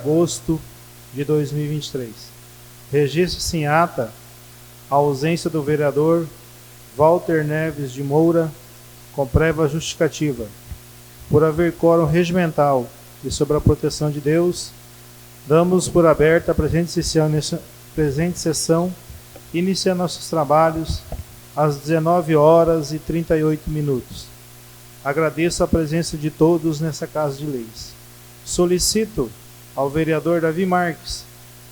agosto de 2023. Registra-se em ata a ausência do vereador Walter Neves de Moura, com prévia justificativa. Por haver quórum regimental e sob a proteção de Deus, damos por aberta a presente sessão, iniciando nossos trabalhos às 19h38. Agradeço a presença de todos nessa Casa de Leis. Solicito ao vereador Davi Marques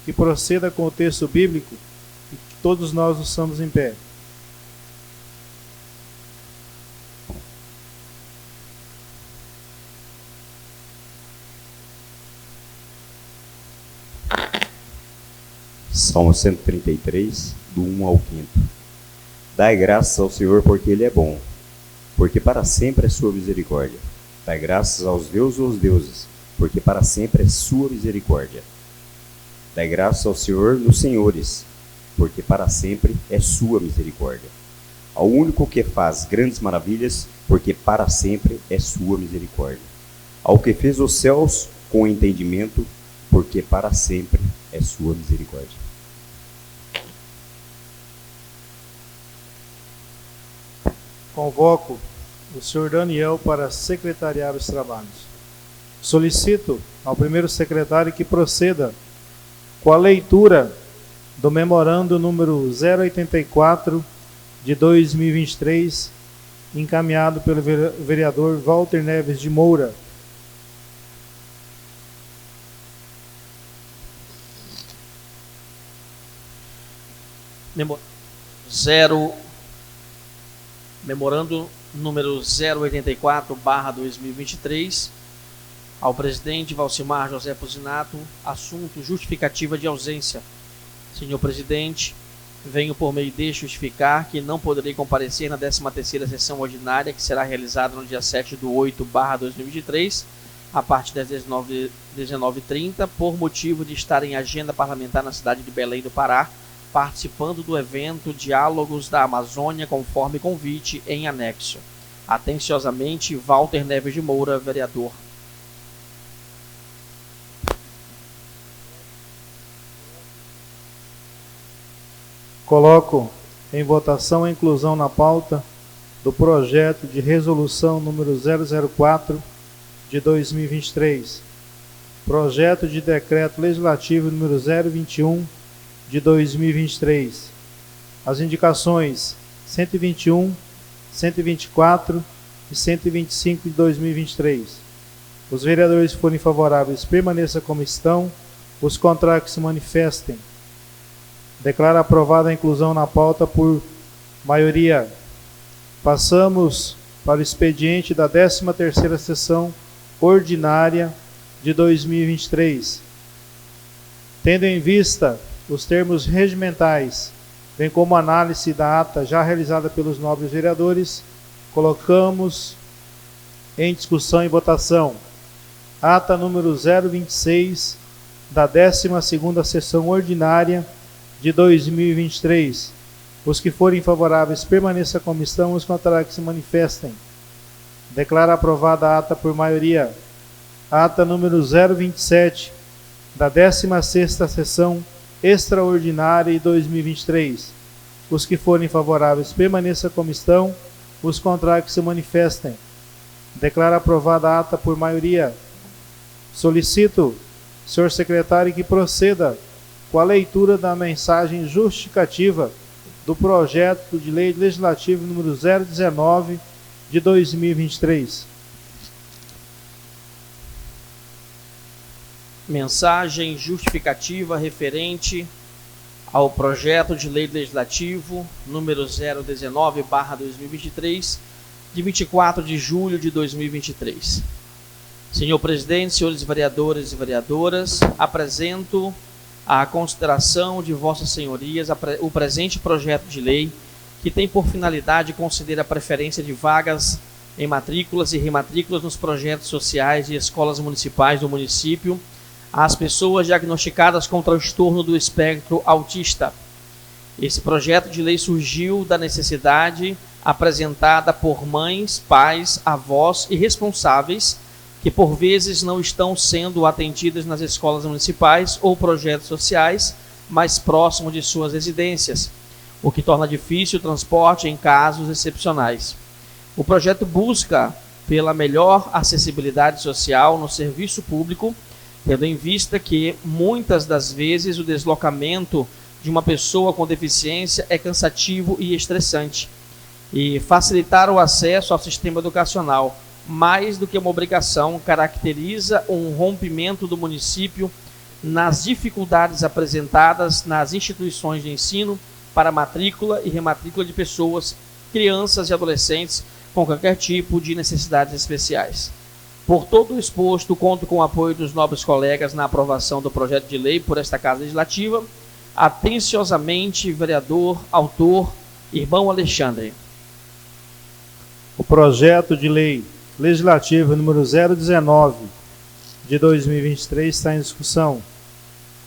que proceda com o texto bíblico e que todos nós nos estamos em pé. Salmo 133, do 1 ao 5. Dai graças ao Senhor porque Ele é bom, porque para sempre é sua misericórdia. Dai graças aos deuses, porque para sempre é sua misericórdia. Dai graças ao Senhor nos senhores, porque para sempre é sua misericórdia. Ao único que faz grandes maravilhas, porque para sempre é sua misericórdia. Ao que fez os céus com entendimento, porque para sempre é sua misericórdia. Convoco o senhor Daniel para secretariar os trabalhos. Solicito ao primeiro secretário que proceda com a leitura do memorando número 084 de 2023, encaminhado pelo vereador Walter Neves de Moura. Memorando número 084/2023, ao presidente Valcimar José Pusinato, assunto justificativa de ausência. Senhor presidente, venho por meio deste justificar que não poderei comparecer na 13ª sessão ordinária, que será realizada no dia 7/8/2023, a partir das 19h30, por motivo de estar em agenda parlamentar na cidade de Belém do Pará, participando do evento Diálogos da Amazônia, conforme convite em anexo. Atenciosamente, Walter Neves de Moura, vereador. Coloco em votação a inclusão na pauta do projeto de resolução número 004 de 2023, projeto de decreto legislativo número 021 de 2023. As indicações 121, 124 e 125 de 2023. Os vereadores que forem favoráveis permaneçam como estão, os contrários que se manifestem. Declaro aprovada a inclusão na pauta por maioria. Passamos para o expediente da 13ª sessão ordinária de 2023. Tendo em vista os termos regimentais, bem como análise da ata já realizada pelos nobres vereadores, colocamos em discussão e votação ata número 026 da 12ª sessão ordinária de 2023. Os que forem favoráveis permaneçam como estão, os contrários que se manifestem. Declaro aprovada a ata por maioria. Ata número 027 da 16ª sessão extraordinária de 2023. Os que forem favoráveis permaneçam como estão, os contrários que se manifestem. Declaro aprovada a ata por maioria. Solicito, senhor secretário, que proceda com a leitura da mensagem justificativa do projeto de lei legislativo número 019 de 2023. Mensagem justificativa referente ao projeto de lei legislativo número 019/2023, de 24 de julho de 2023. Senhor presidente, senhores vereadores e vereadoras, apresento à consideração de vossas senhorias o presente projeto de lei, que tem por finalidade conceder a preferência de vagas em matrículas e rematrículas nos projetos sociais e escolas municipais do município às pessoas diagnosticadas com transtorno do espectro autista. Esse projeto de lei surgiu da necessidade apresentada por mães, pais, avós e responsáveis que por vezes não estão sendo atendidas nas escolas municipais ou projetos sociais mais próximo de suas residências, o que torna difícil o transporte em casos excepcionais. O projeto busca pela melhor acessibilidade social no serviço público, tendo em vista que muitas das vezes o deslocamento de uma pessoa com deficiência é cansativo e estressante, e facilitar o acesso ao sistema educacional, mais do que uma obrigação, caracteriza um rompimento do município nas dificuldades apresentadas nas instituições de ensino para matrícula e rematrícula de pessoas, crianças e adolescentes com qualquer tipo de necessidades especiais. Por todo o exposto, conto com o apoio dos nobres colegas na aprovação do projeto de lei por esta Casa Legislativa. Atenciosamente, vereador, autor, irmão Alexandre. O projeto de lei legislativo número 019 de 2023 está em discussão.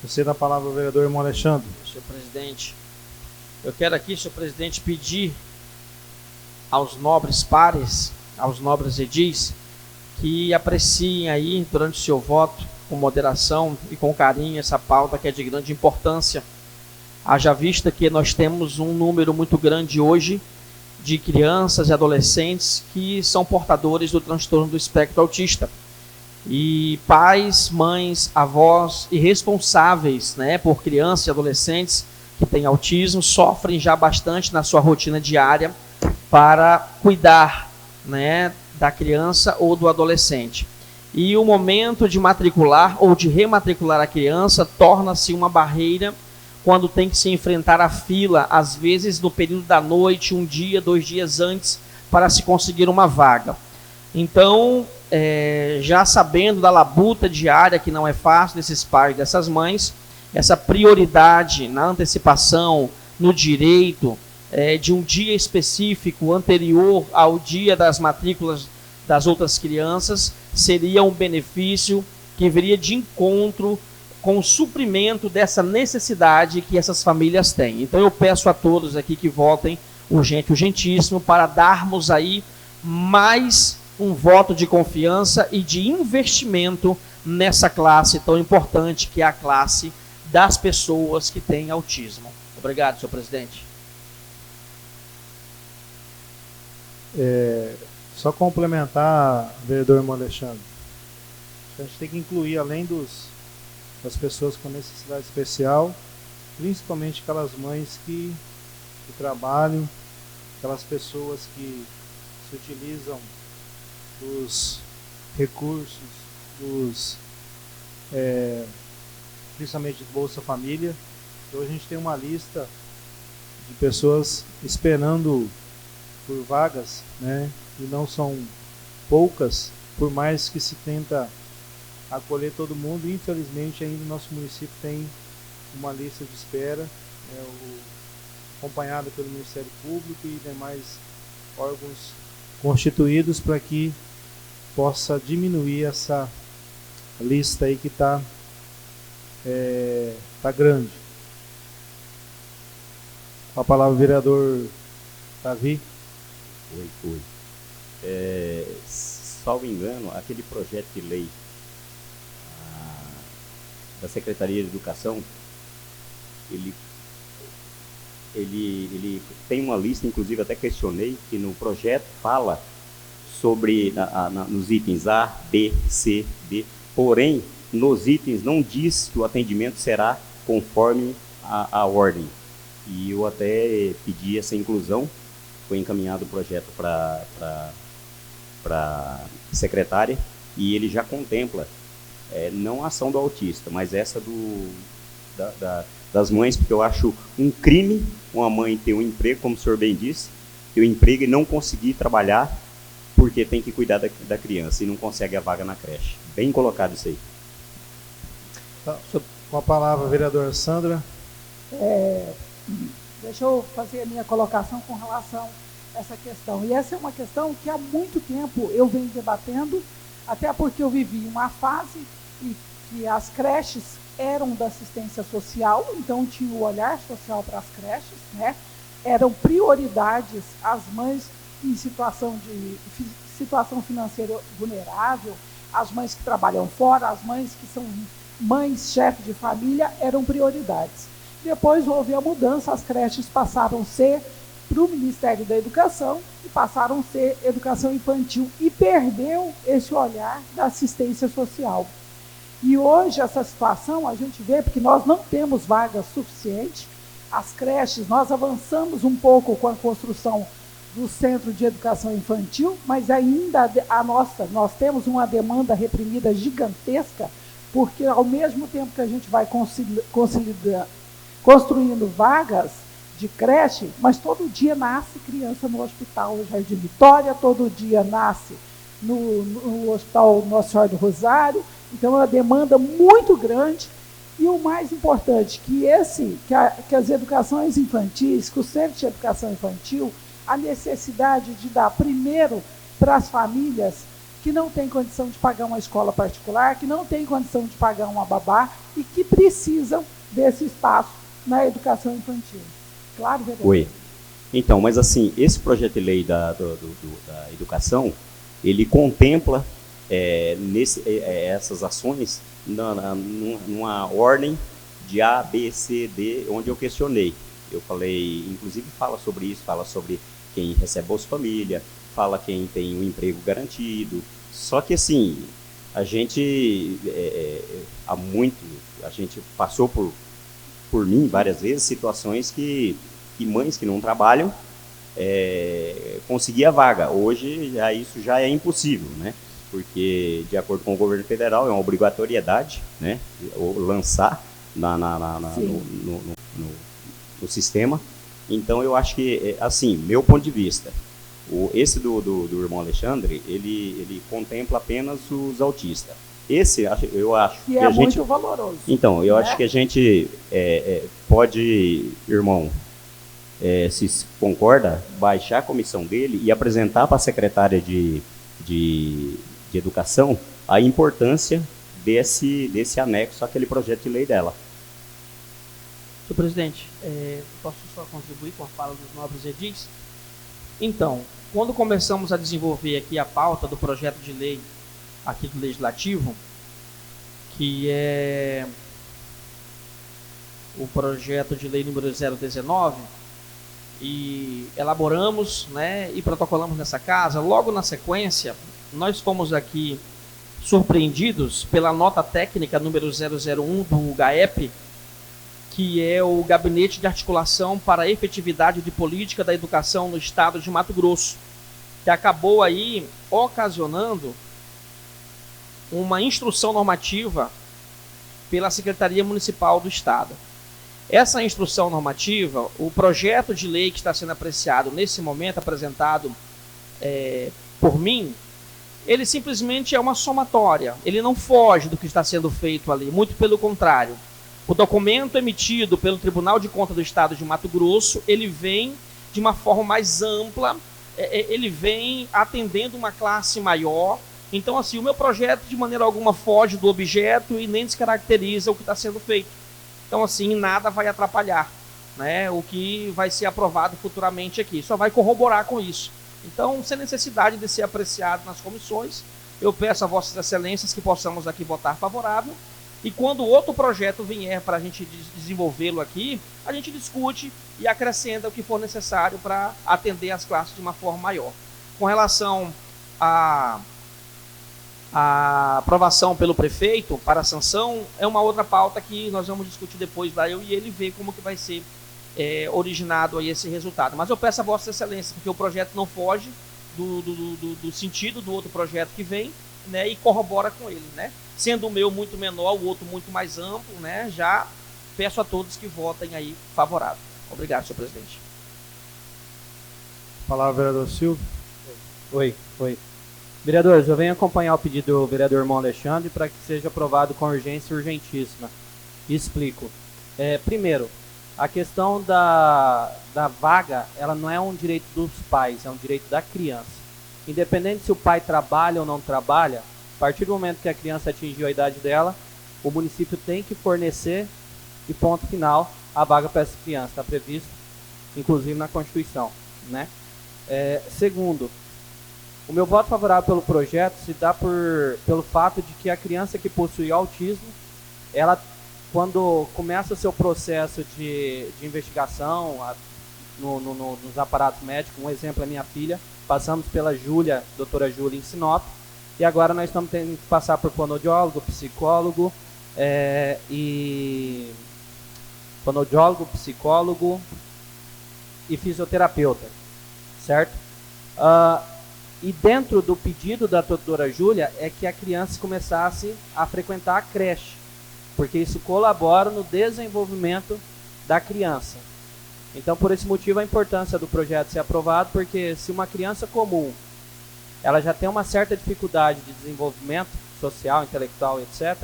Você dá a palavra ao vereador irmão Alexandre. Senhor presidente, eu quero aqui, senhor presidente, pedir aos nobres pares, aos nobres edis, que apreciem aí, durante o seu voto, com moderação e com carinho, essa pauta que é de grande importância. Haja vista que nós temos um número muito grande hoje de crianças e adolescentes que são portadores do transtorno do espectro autista. E pais, mães, avós e responsáveis, né, por crianças e adolescentes que têm autismo sofrem já bastante na sua rotina diária para cuidar, né, da criança ou do adolescente. E o momento de matricular ou de rematricular a criança torna-se uma barreira quando tem que se enfrentar a fila, às vezes no período da noite, 1 dia, 2 dias antes, para se conseguir uma vaga. Então, já sabendo da labuta diária, que não é fácil desses pais e dessas mães, essa prioridade na antecipação, no direito, de um dia específico anterior ao dia das matrículas das outras crianças, seria um benefício que viria de encontro com o suprimento dessa necessidade que essas famílias têm. Então eu peço a todos aqui que votem urgentíssimo, para darmos aí mais um voto de confiança e de investimento nessa classe tão importante, que é a classe das pessoas que têm autismo. Obrigado, senhor presidente. Só complementar, vereador irmão Alexandre, a gente tem que incluir, além das pessoas com necessidade especial, principalmente aquelas mães que trabalham, aquelas pessoas que se utilizam dos recursos, principalmente do Bolsa Família. Então a gente tem uma lista de pessoas esperando por vagas, né? E não são poucas, por mais que se tenta acolher todo mundo. Infelizmente ainda o nosso município tem uma lista de espera, acompanhada pelo Ministério Público e demais órgãos constituídos, para que possa diminuir essa lista aí que tá grande. Com a palavra o vereador Davi. Oi. Salvo engano, aquele projeto de lei da Secretaria de Educação, ele tem uma lista, inclusive até questionei, que no projeto fala sobre, nos itens A, B, C, D, porém, nos itens não diz que o atendimento será conforme a ordem. E eu até pedi essa inclusão, foi encaminhado o projeto para a secretária, e ele já contempla não a ação do autista, mas essa das mães, porque eu acho um crime uma mãe ter um emprego, como o senhor bem disse, ter um emprego e não conseguir trabalhar porque tem que cuidar da criança e não consegue a vaga na creche. Bem colocado isso aí. Com a palavra, vereadora Sandra. Deixa eu fazer a minha colocação com relação a essa questão. E essa é uma questão que há muito tempo eu venho debatendo, até porque eu vivi uma fase em que as creches eram da assistência social, então tinha o olhar social para as creches, né? Eram prioridades as mães em situação financeira vulnerável, as mães que trabalham fora, as mães que são mães, chefes de família, eram prioridades. Depois houve a mudança, as creches passaram a ser para o Ministério da Educação e passaram a ser educação infantil e perdeu esse olhar da assistência social. E hoje essa situação a gente vê porque nós não temos vagas suficientes. As creches, nós avançamos um pouco com a construção do Centro de Educação Infantil, mas ainda nós temos uma demanda reprimida gigantesca, porque ao mesmo tempo que a gente vai construindo vagas de creche, mas todo dia nasce criança no hospital Jardim Vitória, todo dia nasce no Hospital Nossa Senhora do Rosário, então é uma demanda muito grande. E o mais importante, que as educações infantis, que o Centro de Educação Infantil, a necessidade de dar primeiro para as famílias que não têm condição de pagar uma escola particular, que não têm condição de pagar uma babá e que precisam desse espaço na educação infantil. Claro, vereador? Oi. Então, mas assim, esse projeto de lei da educação, ele contempla essas ações numa ordem de A, B, C, D, onde eu questionei. Eu falei, inclusive fala sobre isso, fala sobre quem recebe Bolsa Família, fala quem tem um emprego garantido. Só que assim, a gente a gente passou por mim várias vezes situações que mães que não trabalham conseguiam vaga. Hoje isso já é impossível, né? Porque de acordo com o governo federal é uma obrigatoriedade, né? Lançar no sistema. Então eu acho que, assim, meu ponto de vista, esse do irmão Alexandre, ele contempla apenas os autistas. Esse, eu acho que é muito valoroso. Então, eu acho que a gente pode, irmão, se concorda, baixar a comissão dele e apresentar para a secretária de Educação a importância desse anexo àquele projeto de lei dela. Senhor presidente, posso só contribuir com a fala dos nobres edis? Então, quando começamos a desenvolver aqui a pauta do projeto de lei aqui do Legislativo, que é o projeto de lei número 019, e elaboramos, né, e protocolamos nessa casa, logo na sequência, nós fomos aqui surpreendidos pela nota técnica número 001 do GAEP, que é o Gabinete de Articulação para a Efetividade de Política da Educação no Estado de Mato Grosso, que acabou aí ocasionando uma instrução normativa pela Secretaria Municipal do Estado. Essa instrução normativa, o projeto de lei que está sendo apreciado nesse momento, apresentado por mim, ele simplesmente é uma somatória, ele não foge do que está sendo feito ali, muito pelo contrário. O documento emitido pelo Tribunal de Contas do Estado de Mato Grosso, ele vem de uma forma mais ampla, ele vem atendendo uma classe maior. Então, assim, o meu projeto de maneira alguma foge do objeto e nem descaracteriza o que está sendo feito. Então, assim, nada vai atrapalhar, né, o que vai ser aprovado futuramente aqui. Só vai corroborar com isso. Então, sem necessidade de ser apreciado nas comissões, eu peço a vossas excelências que possamos aqui votar favorável. E quando outro projeto vier para a gente desenvolvê-lo aqui, a gente discute e acrescenta o que for necessário para atender as classes de uma forma maior. Com relação à aprovação pelo prefeito para a sanção, é uma outra pauta que nós vamos discutir depois lá, eu e ele, ver como que vai ser originado aí esse resultado. Mas eu peço a vossa excelência, porque o projeto não foge do sentido do outro projeto que vem, né, e corrobora com ele, né? Sendo o meu muito menor, o outro muito mais amplo, né? Já peço a todos que votem aí favorável. Obrigado, senhor presidente. Palavra, vereador Silvio. Oi. Vereadores, eu venho acompanhar o pedido do vereador irmão Alexandre para que seja aprovado com urgência urgentíssima. E explico. Primeiro, a questão da vaga, ela não é um direito dos pais, é um direito da criança. Independente se o pai trabalha ou não trabalha, a partir do momento que a criança atingiu a idade dela, o município tem que fornecer, e ponto final, a vaga para essa criança. Está previsto, inclusive, na Constituição, né? Segundo, O meu voto favorável pelo projeto se dá pelo fato de que a criança que possui autismo, ela, quando começa o seu processo de investigação nos aparatos médicos, um exemplo é minha filha, passamos pela Júlia, doutora Júlia, em Sinop, e agora nós estamos tendo que passar por fonoaudiólogo, psicólogo, psicólogo e fisioterapeuta, certo? E dentro do pedido da doutora Júlia é que a criança começasse a frequentar a creche, porque isso colabora no desenvolvimento da criança. Então, por esse motivo, a importância do projeto ser aprovado, porque se uma criança comum, ela já tem uma certa dificuldade de desenvolvimento social, intelectual, etc.,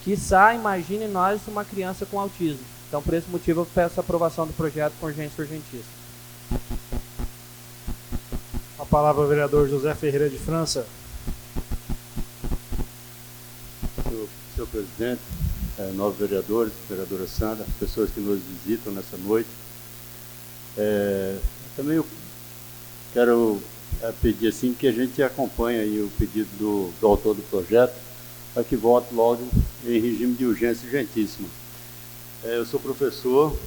quiçá, imagine nós uma criança com autismo. Então, por esse motivo, eu peço a aprovação do projeto com urgência urgentíssima. A palavra ao vereador José Ferreira de França. Senhor presidente, novos vereadores, vereadora Sandra, as pessoas que nos visitam nessa noite. Também eu quero pedir assim que a gente acompanhe aí o pedido do autor do projeto para que vote logo em regime de urgência urgentíssima. Eu sou professor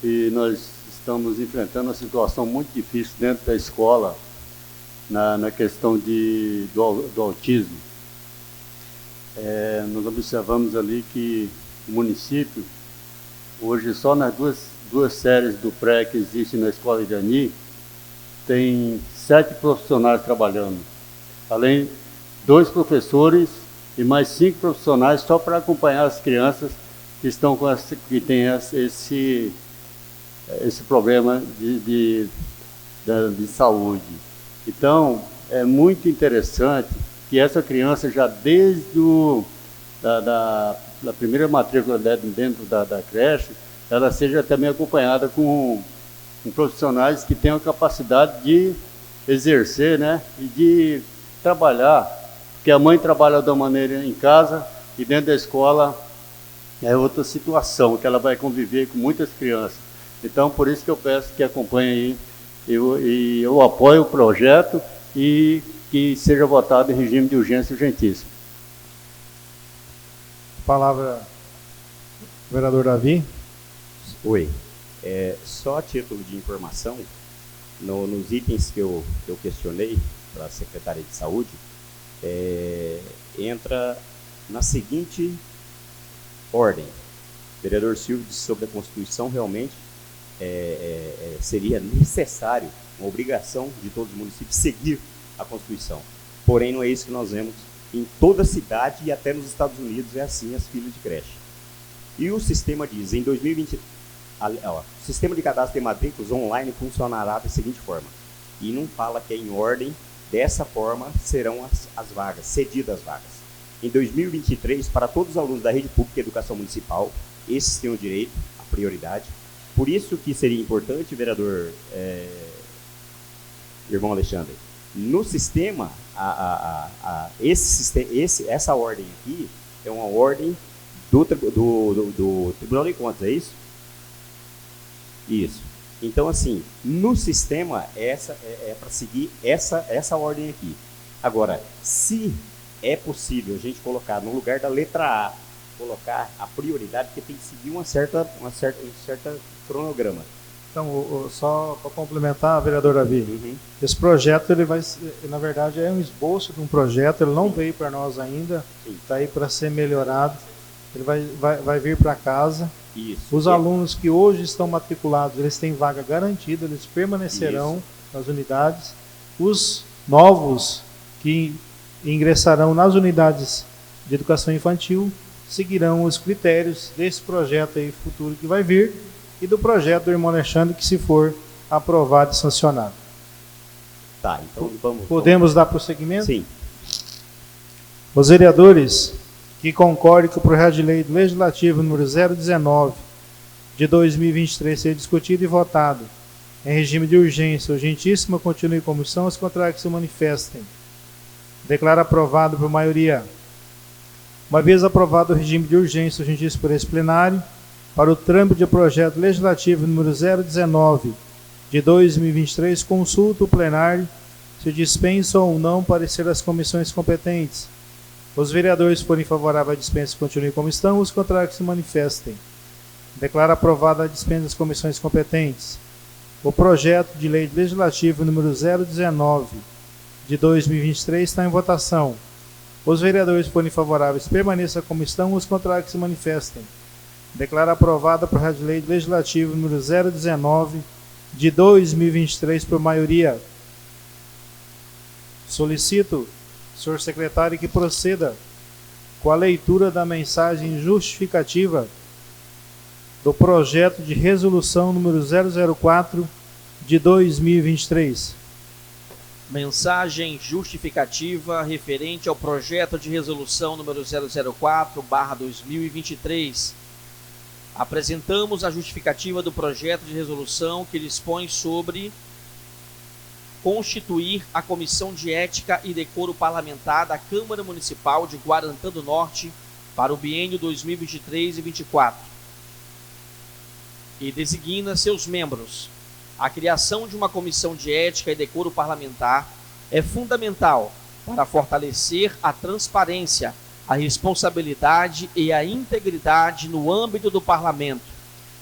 e nós estamos enfrentando uma situação muito difícil dentro da escola na questão do autismo. Nós observamos ali que o município, hoje só nas duas séries do pré que existem na escola Irani, tem 7 profissionais trabalhando, além 2 professores e mais 5 profissionais só para acompanhar as crianças que têm esse problema de saúde. Então, é muito interessante que essa criança já desde da primeira matrícula dentro da creche, ela seja também acompanhada com profissionais que tenham capacidade de exercer, né, e de trabalhar, porque a mãe trabalha de uma maneira em casa e dentro da escola é outra situação, que ela vai conviver com muitas crianças. Então, por isso que eu peço que acompanhe aí, eu apoio o projeto e que seja votado em regime de urgência urgentíssima. Palavra, vereador Davi. Oi. Só a título de informação, nos itens que eu questionei para a Secretaria de Saúde, entra na seguinte ordem. O vereador Silvio disse sobre a Constituição, realmente seria necessário, uma obrigação de todos os municípios seguir a Constituição. Porém, não é isso que nós vemos em toda a cidade e até nos Estados Unidos é assim as filas de creche. E o sistema diz, em 2020, o sistema de cadastro de matrículas online funcionará da seguinte forma, e não fala que é em ordem, dessa forma serão as vagas, cedidas as vagas. Em 2023, para todos os alunos da rede pública de educação municipal, esses têm o direito, a prioridade. Por isso que seria importante, vereador irmão Alexandre, no sistema, essa ordem aqui é uma ordem do Tribunal de Contas, é isso? Isso. Então, assim, no sistema, essa é para seguir essa ordem aqui. Agora, se é possível a gente colocar no lugar da letra A, colocar a prioridade, porque tem que seguir um certo cronograma. Então, só para complementar, vereador Davi, esse projeto, ele vai, na verdade, é um esboço de um projeto, ele não veio para nós ainda, está aí para ser melhorado, ele vai vir para casa. Isso. Os alunos que hoje estão matriculados, eles têm vaga garantida, eles permanecerão nas unidades. Os novos que ingressarão nas unidades de educação infantil seguirão os critérios desse projeto aí futuro que vai vir e do projeto do irmão Alexandre, que se for aprovado e sancionado. Tá, então Podemos dar prosseguimento? Sim. Os vereadores que concordem que o projeto de lei legislativo número 019 de 2023 seja discutido e votado em regime de urgência urgentíssima, continue em comissão, os contrários que se manifestem. Declara aprovado por maioria. Uma vez aprovado o regime de urgência urgentíssima por esse plenário, para o trâmite de projeto legislativo número 019 de 2023, consulta o plenário se dispensa ou não parecer das comissões competentes. Os vereadores forem favoráveis à dispensa, continuem como estão, os contrários se manifestem. Declara aprovada a dispensa das comissões competentes. O projeto de lei legislativo número 019 de 2023 está em votação. Os vereadores forem favoráveis, permaneçam como estão, os contrários se manifestem. Declara aprovada o projeto de lei legislativo número 019 de 2023 por maioria. Solicito, senhor secretário, que proceda com a leitura da mensagem justificativa do projeto de resolução número 004 de 2023. Mensagem justificativa referente ao projeto de resolução número 004/2023. Apresentamos a justificativa do projeto de resolução que dispõe sobre constituir a Comissão de Ética e Decoro Parlamentar da Câmara Municipal de Guarantã do Norte para o biênio 2023 e 2024 e designa seus membros. A criação de uma Comissão de Ética e Decoro Parlamentar é fundamental para fortalecer a transparência, a responsabilidade e a integridade no âmbito do Parlamento.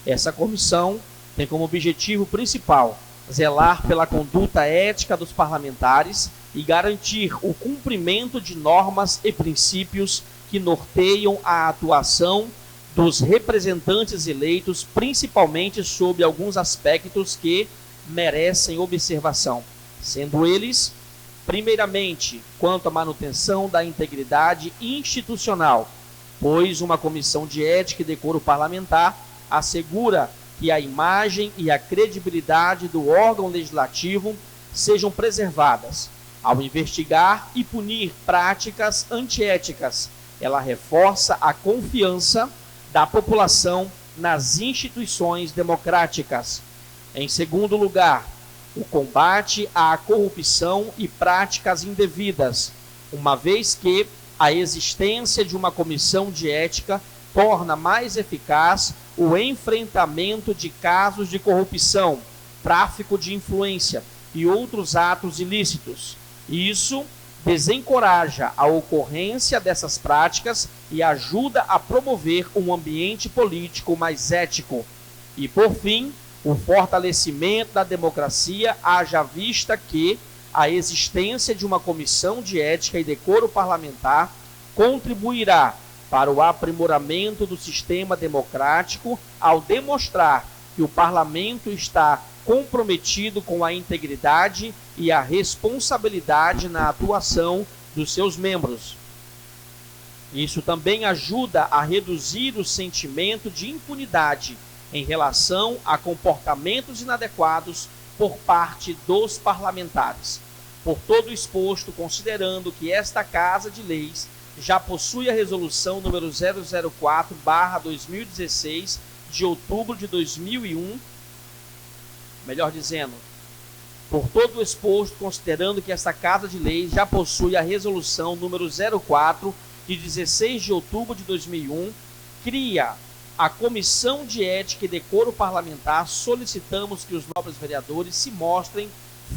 Essa comissão tem como objetivo principal zelar pela conduta ética dos parlamentares e garantir o cumprimento de normas e princípios que norteiam a atuação dos representantes eleitos, principalmente sobre alguns aspectos que merecem observação, sendo eles, primeiramente, quanto à manutenção da integridade institucional, pois uma comissão de ética e decoro parlamentar assegura que a imagem e a credibilidade do órgão legislativo sejam preservadas. Ao investigar e punir práticas antiéticas, ela reforça a confiança da população nas instituições democráticas. Em segundo lugar, o combate à corrupção e práticas indevidas, uma vez que a existência de uma comissão de ética torna mais eficaz o enfrentamento de casos de corrupção, tráfico de influência e outros atos ilícitos. Isso desencoraja a ocorrência dessas práticas e ajuda a promover um ambiente político mais ético. E, por fim, o fortalecimento da democracia, haja vista que a existência de uma comissão de ética e decoro parlamentar contribuirá para o aprimoramento do sistema democrático ao demonstrar que o parlamento está comprometido com a integridade e a responsabilidade na atuação dos seus membros. Isso também ajuda a reduzir o sentimento de impunidade em relação a comportamentos inadequados por parte dos parlamentares. Por todo o exposto, considerando que esta Casa de Leis já possui a resolução número 004/2016 de outubro de 2001, melhor dizendo, por todo o exposto, considerando que esta Casa de Leis já possui a resolução número 04 de 16 de outubro de 2001, cria a Comissão de Ética e Decoro Parlamentar, solicitamos que os nobres vereadores se mostrem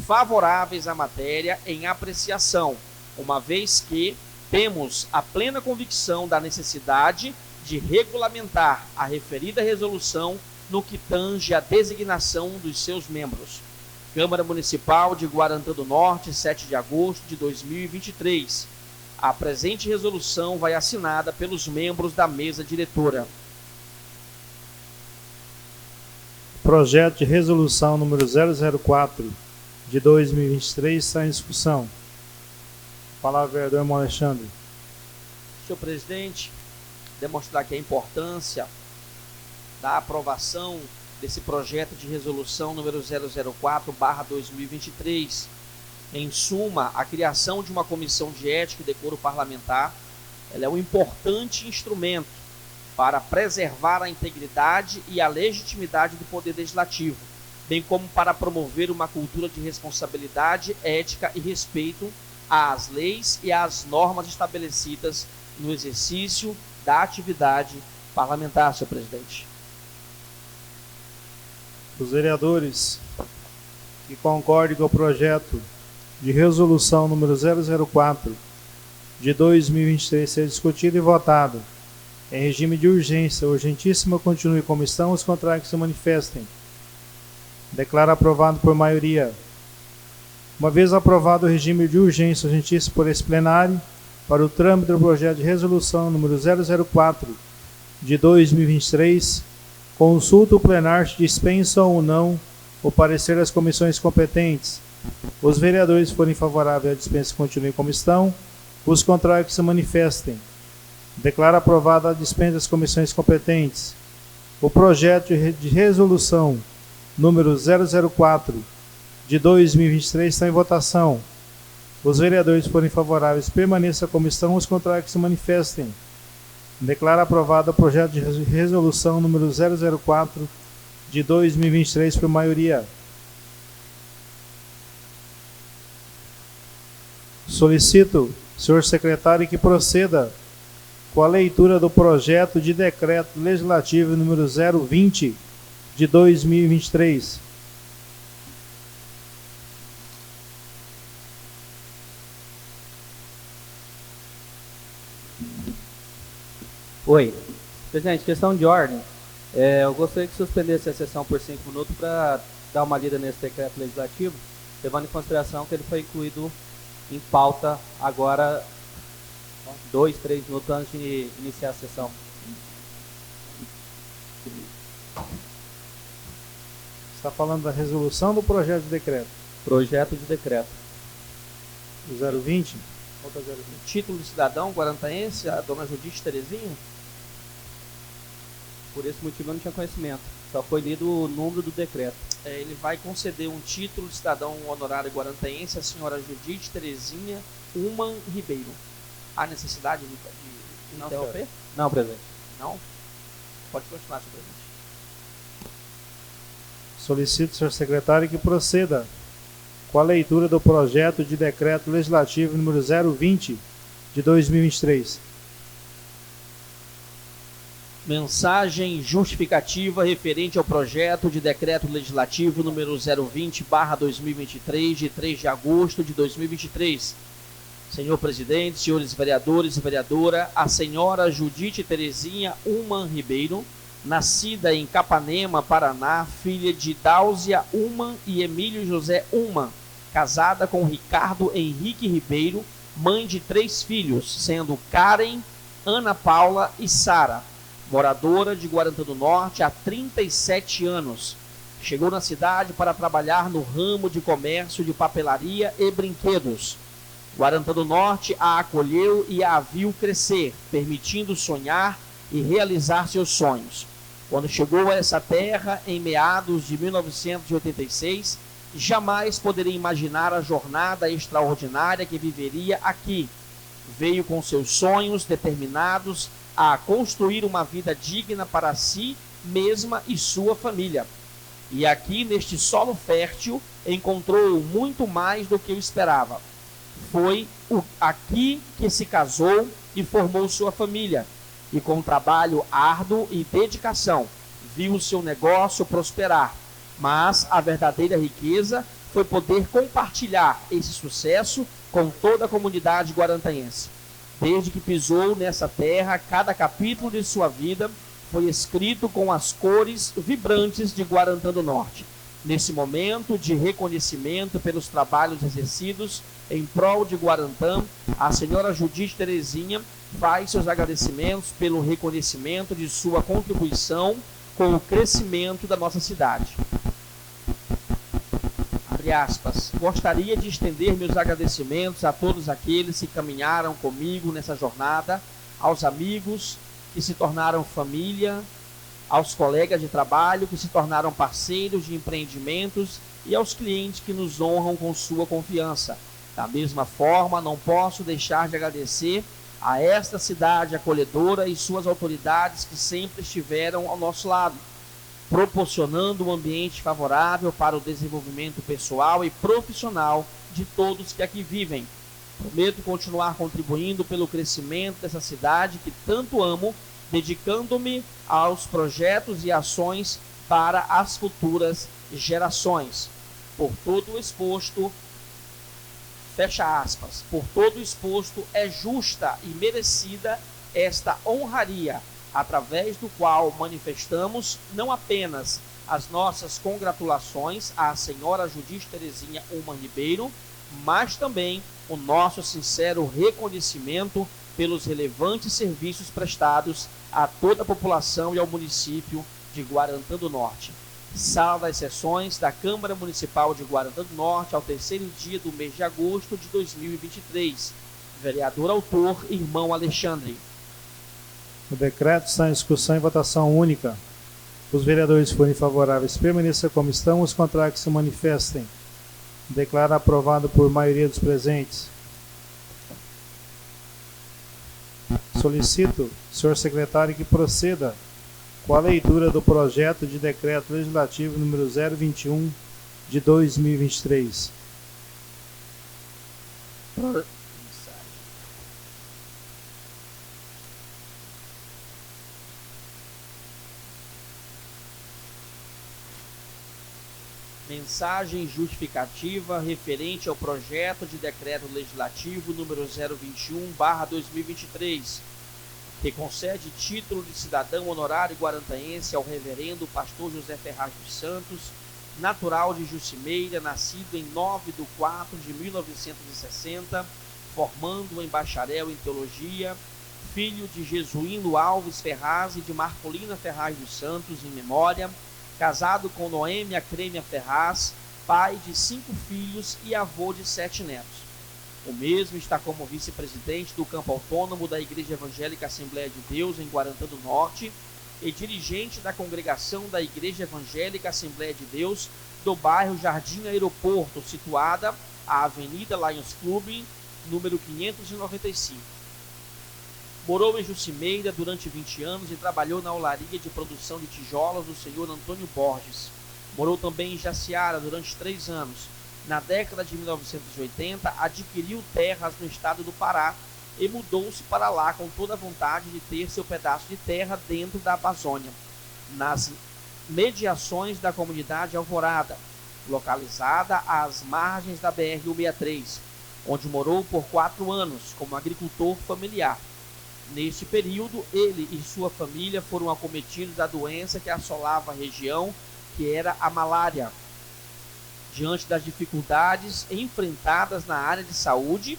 favoráveis à matéria em apreciação, uma vez que temos a plena convicção da necessidade de regulamentar a referida resolução no que tange à designação dos seus membros. Câmara Municipal de Guarantã do Norte, 7 de agosto de 2023. A presente resolução vai assinada pelos membros da mesa diretora. Projeto de resolução número 004 de 2023 está em discussão. Palavra, vereador Irmão Alexandre. Senhor presidente, demonstrar aqui a importância da aprovação desse projeto de resolução número 004/2023. Em suma, a criação de uma comissão de ética e decoro parlamentar, ela é um importante instrumento para preservar a integridade e a legitimidade do poder legislativo, bem como para promover uma cultura de responsabilidade, ética e respeito às leis e às normas estabelecidas no exercício da atividade parlamentar, senhor presidente. Os vereadores que concordem com o projeto de resolução número 004 de 2023 seja discutido e votado em regime de urgência, urgentíssima, continue como estão, os contrários que se manifestem. Declaro aprovado por maioria. Uma vez aprovado o regime de urgência urgentíssima por esse plenário, para o trâmite do projeto de resolução número 004 de 2023, consulta o plenário se dispensa ou não o parecer das comissões competentes. Os vereadores forem favoráveis à dispensa continue como estão, os contrários que se manifestem. Declaro aprovada a dispensa das comissões competentes. O projeto de resolução número 004 de 2023 está em votação. Os vereadores forem favoráveis, permaneça como estão, os contrários que se manifestem. Declaro aprovado o projeto de resolução número 004 de 2023 por maioria. Solicito, senhor secretário, que proceda com a leitura do projeto de decreto legislativo número 020 de 2023. Oi. Presidente, questão de ordem. Eu gostaria que suspendesse a sessão por 5 minutos para dar uma lida nesse decreto legislativo, levando em consideração que ele foi incluído em pauta agora 2, 3 minutos antes de iniciar a sessão. Está falando da resolução do projeto de decreto? Projeto de decreto. O 020? Qual que é o 020? Título de cidadão guarantaense, a dona Judite Terezinha. Por esse motivo eu não tinha conhecimento. Só foi lido o número do decreto. Ele vai conceder um título de cidadão honorário guarantaense à senhora Judite Terezinha Uman Ribeiro. Há necessidade de interromper? Não, presidente. Não? Pode continuar, senhor presidente. Solicito, senhor secretário, que proceda com a leitura do projeto de decreto legislativo número 020 de 2023. Mensagem justificativa referente ao projeto de decreto legislativo número 020/2023, de 3 de agosto de 2023. Senhor presidente, senhores vereadores e vereadora, a senhora Judite Terezinha Uman Ribeiro, nascida em Capanema, Paraná, filha de Dáusia Uman e Emílio José Uman, casada com Ricardo Henrique Ribeiro, mãe de 3 filhos, sendo Karen, Ana Paula e Sara, moradora de Guarantã do Norte há 37 anos. Chegou na cidade para trabalhar no ramo de comércio de papelaria e brinquedos. Guarantã do Norte a acolheu e a viu crescer, permitindo sonhar e realizar seus sonhos. Quando chegou a essa terra, em meados de 1986, jamais poderia imaginar a jornada extraordinária que viveria aqui. Veio com seus sonhos determinados a construir uma vida digna para si mesma e sua família. E aqui, neste solo fértil, encontrou muito mais do que eu esperava. Foi aqui que se casou e formou sua família. E com trabalho árduo e dedicação, viu o seu negócio prosperar. Mas a verdadeira riqueza foi poder compartilhar esse sucesso com toda a comunidade guarantaense. Desde que pisou nessa terra, cada capítulo de sua vida foi escrito com as cores vibrantes de Guarantã do Norte. Nesse momento de reconhecimento pelos trabalhos exercidos em prol de Guarantã, a senhora Judite Terezinha faz seus agradecimentos pelo reconhecimento de sua contribuição com o crescimento da nossa cidade. Abre aspas. Gostaria de estender meus agradecimentos a todos aqueles que caminharam comigo nessa jornada, aos amigos que se tornaram família, aos colegas de trabalho que se tornaram parceiros de empreendimentos e aos clientes que nos honram com sua confiança. Da mesma forma, não posso deixar de agradecer a esta cidade acolhedora e suas autoridades que sempre estiveram ao nosso lado, proporcionando um ambiente favorável para o desenvolvimento pessoal e profissional de todos que aqui vivem. Prometo continuar contribuindo pelo crescimento dessa cidade que tanto amo, dedicando-me aos projetos e ações para as futuras gerações. Por todo o exposto, fecha aspas, por todo exposto, é justa e merecida esta honraria, através do qual manifestamos não apenas as nossas congratulações à senhora Judite Terezinha Ullmann Ribeiro, mas também o nosso sincero reconhecimento pelos relevantes serviços prestados a toda a população e ao município de Guarantã do Norte. Sala das Sessões da Câmara Municipal de Guarantã do Norte, ao terceiro dia do mês de agosto de 2023. Vereador autor, irmão Alexandre. O decreto está em discussão e votação única. Os vereadores forem favoráveis, permaneçam como estão, os contrários que se manifestem. Declaro aprovado por maioria dos presentes. Solicito, senhor secretário, que proceda com a leitura do projeto de decreto legislativo número 021 de 2023. Mensagem justificativa referente ao projeto de decreto legislativo número 021/2023, que concede título de cidadão honorário guarantaense ao reverendo pastor José Ferraz dos Santos, natural de Jucimeira, nascido em 9/4/1960, formando em bacharel em teologia, filho de Jesuíno Alves Ferraz e de Marcolina Ferraz dos Santos, em memória, casado com Noêmia Crêmia Ferraz, pai de 5 filhos e avô de 7 netos. O mesmo está como vice-presidente do campo autônomo da Igreja Evangélica Assembleia de Deus em Guarantã do Norte e dirigente da congregação da Igreja Evangélica Assembleia de Deus do bairro Jardim Aeroporto, situada à Avenida Lions Club, número 595. Morou em Jucimeira durante 20 anos e trabalhou na olaria de produção de tijolos do senhor Antônio Borges. Morou também em Jaciara durante 3 anos. Na década de 1980, adquiriu terras no estado do Pará e mudou-se para lá com toda a vontade de ter seu pedaço de terra dentro da Amazônia, nas mediações da comunidade Alvorada, localizada às margens da BR-163, onde morou por 4 anos como agricultor familiar. Neste período, ele e sua família foram acometidos da doença que assolava a região, que era a malária. Diante das dificuldades enfrentadas na área de saúde,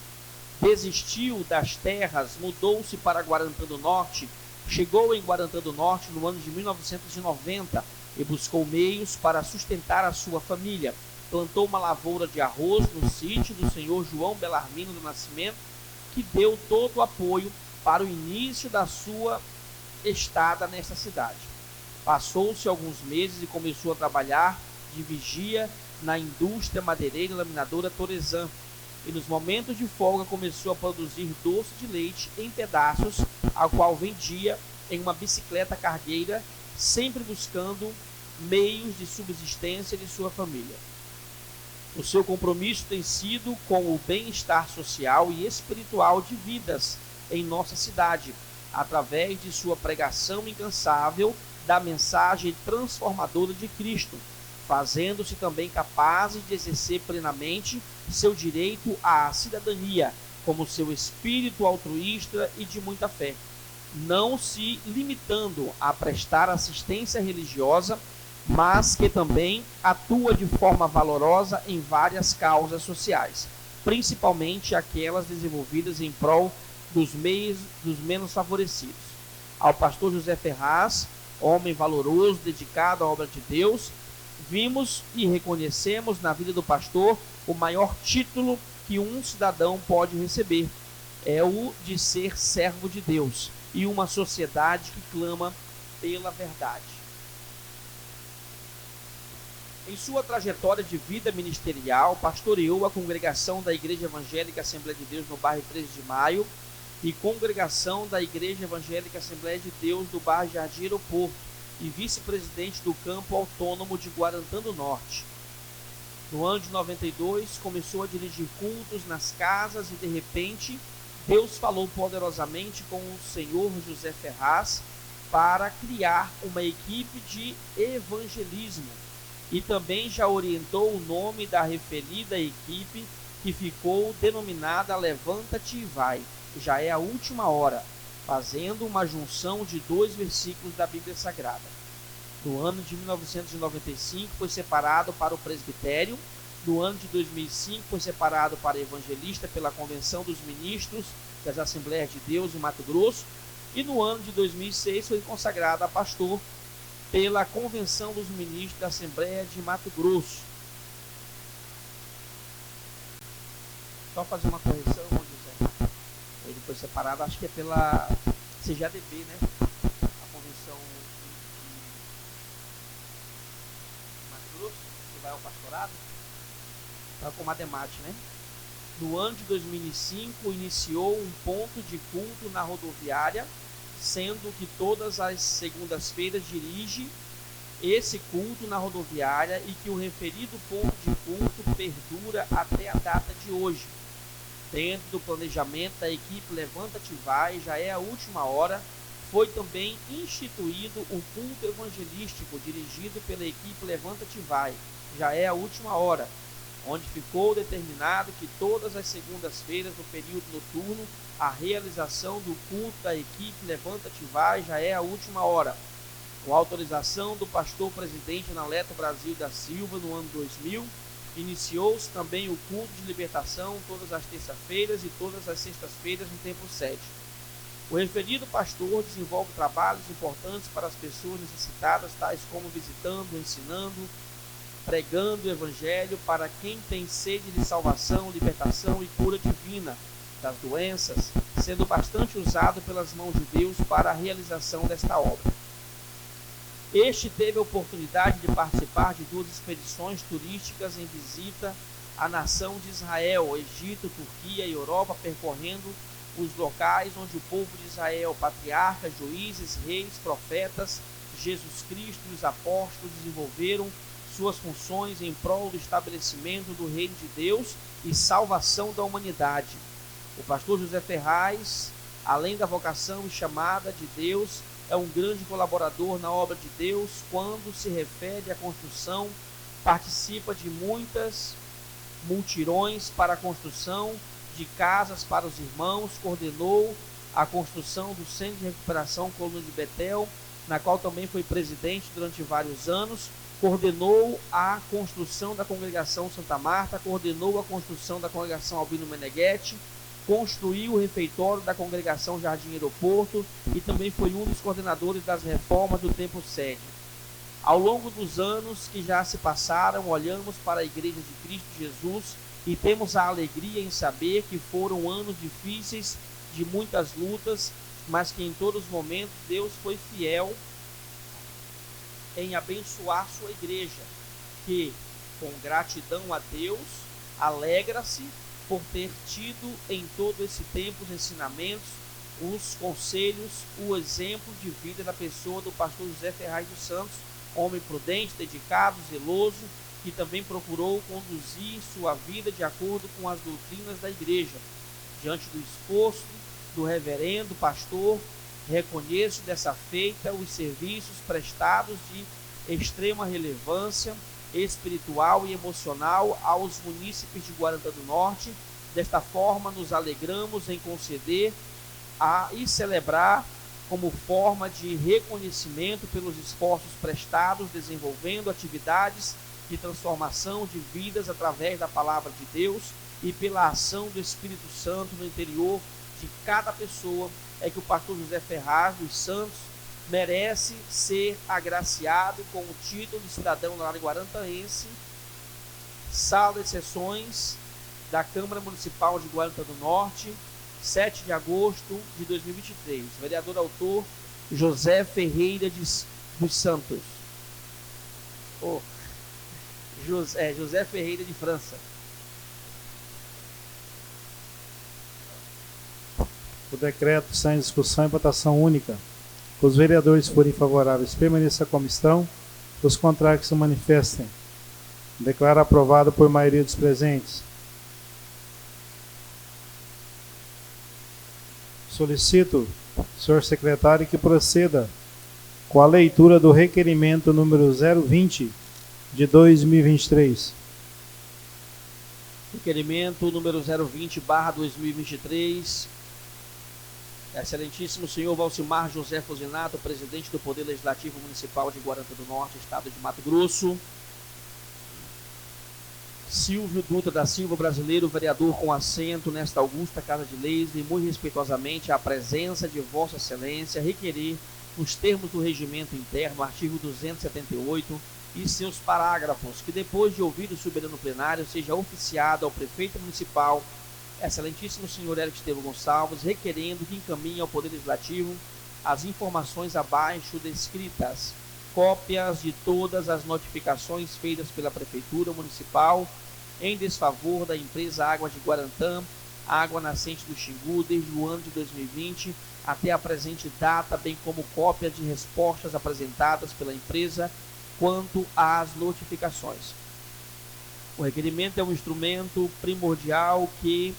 desistiu das terras, mudou-se para Guarantã do Norte, chegou em Guarantã do Norte no ano de 1990 e buscou meios para sustentar a sua família. Plantou uma lavoura de arroz no sítio do senhor João Belarmino do Nascimento, que deu todo o apoio para o início da sua estada nesta cidade. Passou-se alguns meses e começou a trabalhar de vigia na indústria madeireira e laminadora Torezan, e nos momentos de folga começou a produzir doce de leite em pedaços, ao qual vendia em uma bicicleta cargueira, sempre buscando meios de subsistência de sua família. O seu compromisso tem sido com o bem-estar social e espiritual de vidas em nossa cidade, através de sua pregação incansável da mensagem transformadora de Cristo, fazendo-se também capazes de exercer plenamente seu direito à cidadania, como seu espírito altruísta e de muita fé, não se limitando a prestar assistência religiosa, mas que também atua de forma valorosa em várias causas sociais, principalmente aquelas desenvolvidas em prol dos menos favorecidos. Ao pastor José Ferraz, homem valoroso, dedicado à obra de Deus, vimos e reconhecemos na vida do pastor o maior título que um cidadão pode receber, é o de ser servo de Deus e uma sociedade que clama pela verdade. Em sua trajetória de vida ministerial, pastoreou a congregação da Igreja Evangélica Assembleia de Deus no bairro 13 de Maio e congregação da Igreja Evangélica Assembleia de Deus do bairro Jardim Aeroporto e vice-presidente do campo autônomo de Guarantã do Norte. No ano de 92, começou a dirigir cultos nas casas e, de repente, Deus falou poderosamente com o senhor José Ferraz para criar uma equipe de evangelismo e também já orientou o nome da referida equipe que ficou denominada Levanta-te e vai, já é a última hora, fazendo uma junção de 2 versículos da Bíblia Sagrada. No ano de 1995 foi separado para o presbitério. No ano de 2005 foi separado para evangelista pela Convenção dos Ministros das Assembleias de Deus em Mato Grosso. E no ano de 2006 foi consagrado a pastor pela Convenção dos Ministros da Assembleia de Mato Grosso. Só fazer uma correção, José. Ele foi separado, acho que é pela CGADB, né? A Convenção de Mato Grosso, que vai ao pastorado. Está com Mademate, né? No ano de 2005, iniciou um ponto de culto na rodoviária, sendo que todas as segundas-feiras dirige esse culto na rodoviária e que o referido ponto de culto perdura até a data de hoje. Dentro do planejamento da equipe Levanta-te e Vai, já é a última hora, foi também instituído o culto evangelístico dirigido pela equipe Levanta-te e Vai, já é a última hora, onde ficou determinado que todas as segundas-feiras do período noturno a realização do culto da equipe Levanta-te e Vai, já é a última hora. Com autorização do pastor presidente Analeto Brasil da Silva no ano 2000, iniciou-se também o culto de libertação todas as terças-feiras e todas as sextas-feiras no templo sede. O referido pastor desenvolve trabalhos importantes para as pessoas necessitadas, tais como visitando, ensinando, pregando o evangelho para quem tem sede de salvação, libertação e cura divina das doenças, sendo bastante usado pelas mãos de Deus para a realização desta obra. Este teve a oportunidade de participar de 2 expedições turísticas em visita à nação de Israel, Egito, Turquia e Europa, percorrendo os locais onde o povo de Israel, patriarcas, juízes, reis, profetas, Jesus Cristo e os apóstolos desenvolveram suas funções em prol do estabelecimento do reino de Deus e salvação da humanidade. O pastor José Ferraz, além da vocação e chamada de Deus, é um grande colaborador na obra de Deus. Quando se refere à construção, participa de muitas multirões para a construção de casas para os irmãos, coordenou a construção do Centro de Recuperação Coluna de Betel, na qual também foi presidente durante vários anos, coordenou a construção da Congregação Santa Marta, coordenou a construção da Congregação Albino Meneghetti, construiu o refeitório da Congregação Jardim Aeroporto e também foi um dos coordenadores das reformas do Templo Sede. Ao longo dos anos que já se passaram, olhamos para a Igreja de Cristo Jesus e temos a alegria em saber que foram anos difíceis, de muitas lutas, mas que em todos os momentos Deus foi fiel em abençoar sua igreja, que, com gratidão a Deus, alegra-se por ter tido em todo esse tempo os ensinamentos, os conselhos, o exemplo de vida da pessoa do pastor José Ferraz dos Santos, homem prudente, dedicado, zeloso, que também procurou conduzir sua vida de acordo com as doutrinas da igreja. Diante do esforço do reverendo pastor, reconheço dessa feita os serviços prestados de extrema relevância espiritual e emocional aos munícipes de Guarantã do Norte. Desta forma, nos alegramos em conceder e celebrar como forma de reconhecimento pelos esforços prestados, desenvolvendo atividades de transformação de vidas através da palavra de Deus e pela ação do Espírito Santo no interior de cada pessoa, é que o pastor José Ferraz dos Santos merece ser agraciado com o título de cidadão guarantaense, sala de sessões da Câmara Municipal de Guarantã do Norte, 7 de agosto de 2023. Vereador autor José Ferreira dos Santos. José Ferreira de França. O decreto está em discussão e votação única. Os vereadores forem favoráveis, permaneçam como estão. Os contrários se manifestem. Declaro aprovado por maioria dos presentes. Solicito, senhor secretário, que proceda com a leitura do requerimento número 020 de 2023. Requerimento número 020/2023. Excelentíssimo senhor Valcimar José Fusinato, presidente do Poder Legislativo Municipal de Guarantã do Norte, Estado de Mato Grosso. Silvio Dutra da Silva, brasileiro, vereador com assento nesta augusta Casa de Leis, e muito respeitosamente a presença de Vossa Excelência, requerer, nos termos do regimento interno, artigo 278 e seus parágrafos, que depois de ouvido o soberano plenário, seja oficiado ao prefeito municipal, excelentíssimo senhor Hélio Estevam Gonçalves, requerendo que encaminhe ao Poder Legislativo as informações abaixo descritas, cópias de todas as notificações feitas pela Prefeitura Municipal em desfavor da empresa Águas de Guarantã, Água Nascente do Xingu, desde o ano de 2020 até a presente data, bem como cópias de respostas apresentadas pela empresa quanto às notificações. O requerimento é um instrumento primordial que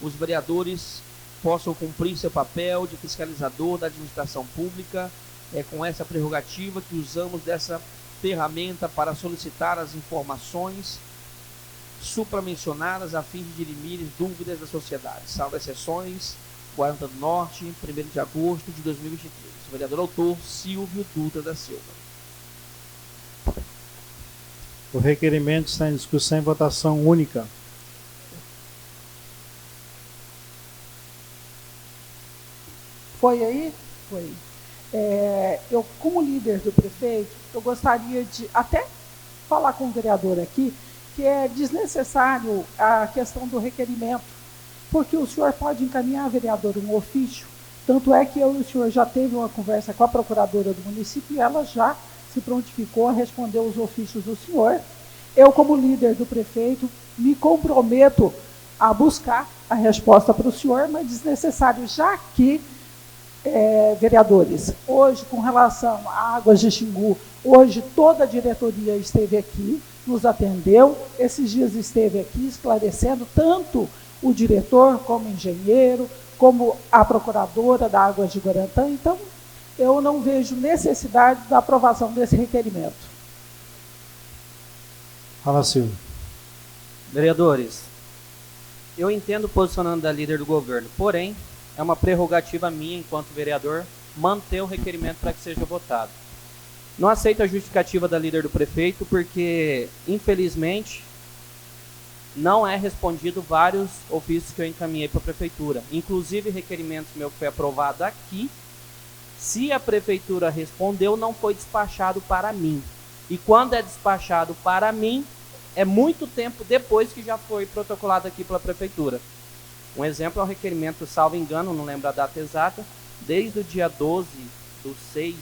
os vereadores possam cumprir seu papel de fiscalizador da administração pública. É com essa prerrogativa que usamos dessa ferramenta para solicitar as informações supramencionadas a fim de dirimir dúvidas da sociedade. Salvo exceções, Guarantã do Norte, 1º de agosto de 2023. Vereador autor, Silvio Dutra da Silva. O requerimento está em discussão e votação única. Foi aí? Foi. Eu, como líder do prefeito, eu gostaria de até falar com o vereador aqui que é desnecessário a questão do requerimento, porque o senhor pode encaminhar, vereador, um ofício. Tanto é que eu e o senhor já teve uma conversa com a procuradora do município e ela já se prontificou a responder os ofícios do senhor. Eu, como líder do prefeito, me comprometo a buscar a resposta para o senhor, mas desnecessário, já que, vereadores, hoje, com relação a Águas de Xingu, hoje toda a diretoria esteve aqui, nos atendeu, esses dias esteve aqui esclarecendo, tanto o diretor, como o engenheiro, como a procuradora da Águas de Guarantã. Então, eu não vejo necessidade da aprovação desse requerimento. Fala, Silvio. Vereadores, eu entendo o posicionamento da líder do governo, porém, é uma prerrogativa minha, enquanto vereador, manter o requerimento para que seja votado. Não aceito a justificativa da líder do prefeito, porque, infelizmente, não é respondido vários ofícios que eu encaminhei para a prefeitura, inclusive requerimentos meu que foi aprovado aqui. Se a prefeitura respondeu, não foi despachado para mim. E quando é despachado para mim, é muito tempo depois que já foi protocolado aqui pela prefeitura. Um exemplo é o requerimento, salvo engano, não lembro a data exata, desde o dia 12/6,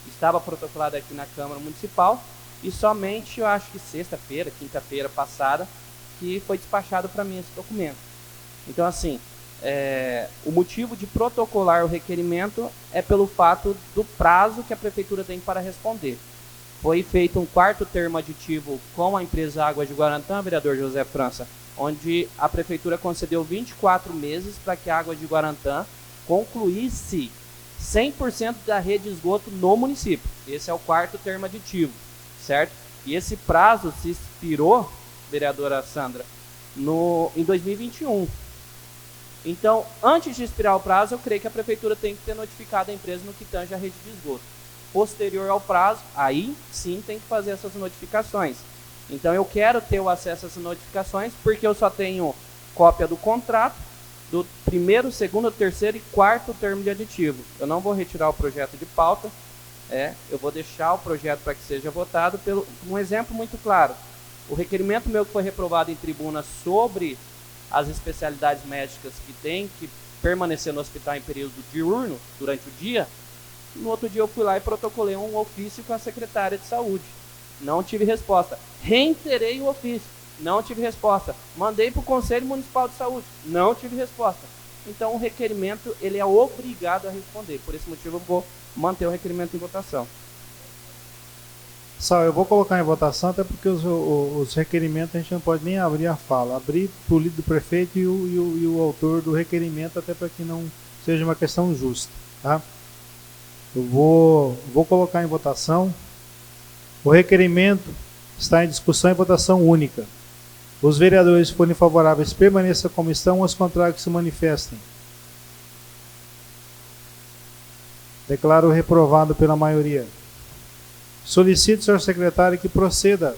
estava protocolado aqui na Câmara Municipal, e somente, eu acho que sexta-feira, quinta-feira passada, que foi despachado para mim esse documento. Então, assim, o motivo de protocolar o requerimento é pelo fato do prazo que a prefeitura tem para responder. Foi feito um 4º termo aditivo com a empresa Águas de Guarantã, vereador José França, onde a prefeitura concedeu 24 meses para que a Águas de Guarantã concluísse 100% da rede de esgoto no município. Esse é o 4º termo aditivo, certo? E esse prazo se expirou, vereadora Sandra, em 2021. Então, antes de expirar o prazo, eu creio que a prefeitura tem que ter notificado a empresa no que tange a rede de esgoto. Posterior ao prazo, aí sim tem que fazer essas notificações. Então, eu quero ter o acesso a essas notificações, porque eu só tenho cópia do contrato, do 1º, 2º, 3º e 4º termo de aditivo. Eu não vou retirar o projeto de pauta, eu vou deixar o projeto para que seja votado. Um exemplo muito claro, o requerimento meu que foi reprovado em tribuna sobre as especialidades médicas que tem que permanecer no hospital em período diurno, durante o dia, no outro dia eu fui lá e protocolei um ofício com a secretária de saúde. Não tive resposta. Reiterei o ofício. Não tive resposta. Mandei para o Conselho Municipal de Saúde. Não tive resposta. Então o requerimento ele é obrigado a responder. Por esse motivo eu vou manter o requerimento em votação. Sal, eu vou colocar em votação, até porque os requerimentos a gente não pode nem abrir a fala. Abrir para o líder do prefeito e o autor do requerimento, até para que não seja uma questão justa. Tá? Eu vou colocar em votação. O requerimento está em discussão e votação única. Os vereadores que forem favoráveis permaneçam como estão, os contrários que se manifestem. Declaro reprovado pela maioria. Solicito, senhor secretário, que proceda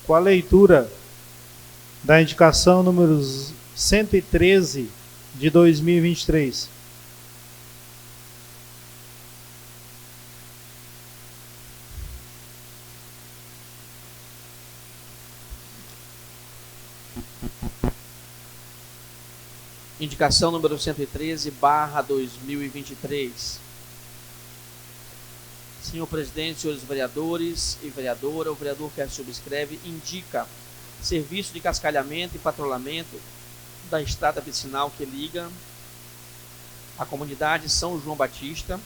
com a leitura da indicação número 113 de 2023. Indicação número 113/2023. Senhor presidente, senhores vereadores e vereadora, o vereador que a subscreve indica serviço de cascalhamento e patrulhamento da estrada vicinal que liga a comunidade São João Batista,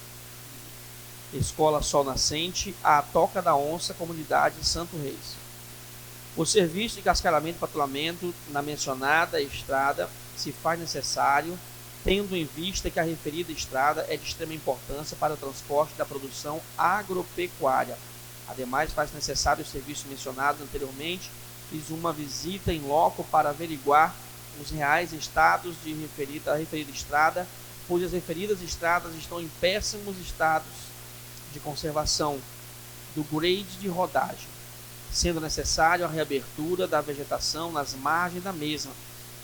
Escola Sol Nascente, à Toca da Onça, comunidade Santo Reis. O serviço de cascalhamento e patrulhamento na mencionada estrada se faz necessário, tendo em vista que a referida estrada é de extrema importância para o transporte da produção agropecuária. Ademais, faz necessário o serviço mencionado anteriormente. Fiz uma visita em loco para averiguar os reais estados da referida estrada, pois as referidas estradas estão em péssimos estados de conservação do grade de rodagem, sendo necessário a reabertura da vegetação nas margens da mesma.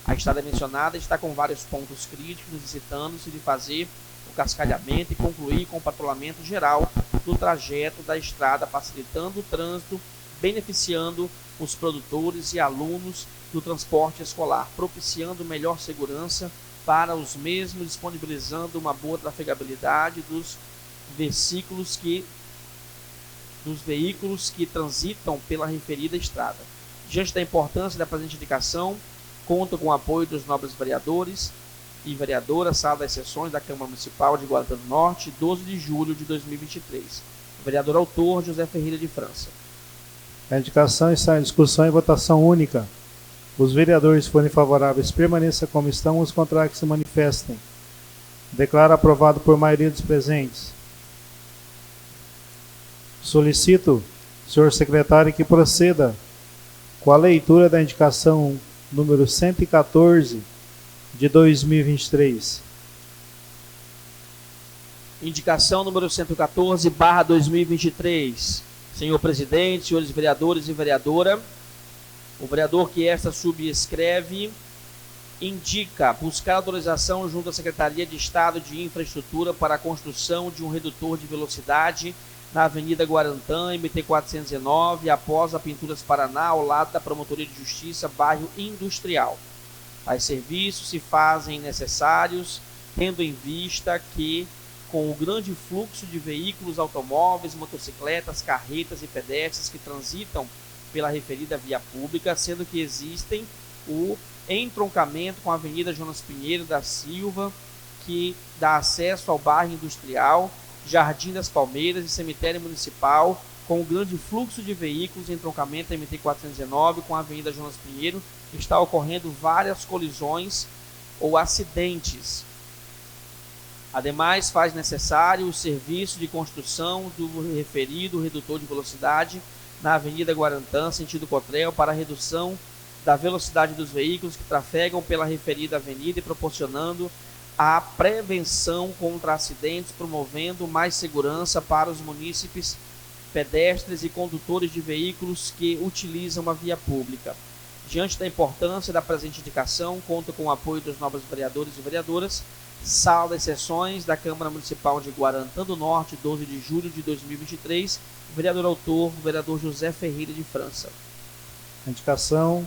A estrada mencionada está com vários pontos críticos, necessitando-se de fazer o cascalhamento e concluir com o patrulhamento geral do trajeto da estrada, facilitando o trânsito, beneficiando os produtores e alunos do transporte escolar, propiciando melhor segurança para os mesmos, disponibilizando uma boa trafegabilidade dos veículos que transitam pela referida estrada. Diante da importância da presente indicação, conto com o apoio dos nobres vereadores e vereadoras, sala das sessões da Câmara Municipal de Guarantã do Norte, 12 de julho de 2023. O vereador autor, José Ferreira de França. A indicação está em discussão e votação única. Os vereadores que forem favoráveis permaneçam como estão, os contrários que se manifestem. Declaro aprovado por maioria dos presentes. Solicito, senhor secretário, que proceda com a leitura da indicação número 114 de 2023. Indicação número 114/2023. Senhor presidente, senhores vereadores e vereadora, o vereador que esta subscreve indica buscar autorização junto à Secretaria de Estado de Infraestrutura para a construção de um redutor de velocidade na Avenida Guarantã, MT 419, após a Pinturas Paraná, ao lado da Promotoria de Justiça, bairro Industrial. Tais serviços se fazem necessários, tendo em vista que, com o grande fluxo de veículos, automóveis, motocicletas, carretas e pedestres que transitam pela referida via pública, sendo que existem o entroncamento com a Avenida Jonas Pinheiro da Silva, que dá acesso ao bairro Industrial, Jardim das Palmeiras e Cemitério Municipal, com o grande fluxo de veículos, entroncamento da MT 419 com a Avenida Jonas Pinheiro, está ocorrendo várias colisões ou acidentes. Ademais, faz necessário o serviço de construção do referido redutor de velocidade na Avenida Guarantã, sentido Cotrel, para a redução da velocidade dos veículos que trafegam pela referida avenida e proporcionando a prevenção contra acidentes, promovendo mais segurança para os munícipes, pedestres e condutores de veículos que utilizam a via pública. Diante da importância da presente indicação, conto com o apoio dos nobres vereadores e vereadoras, sala das sessões da Câmara Municipal de Guarantã do Norte, 12 de julho de 2023, vereador autor, vereador José Ferreira de França. A indicação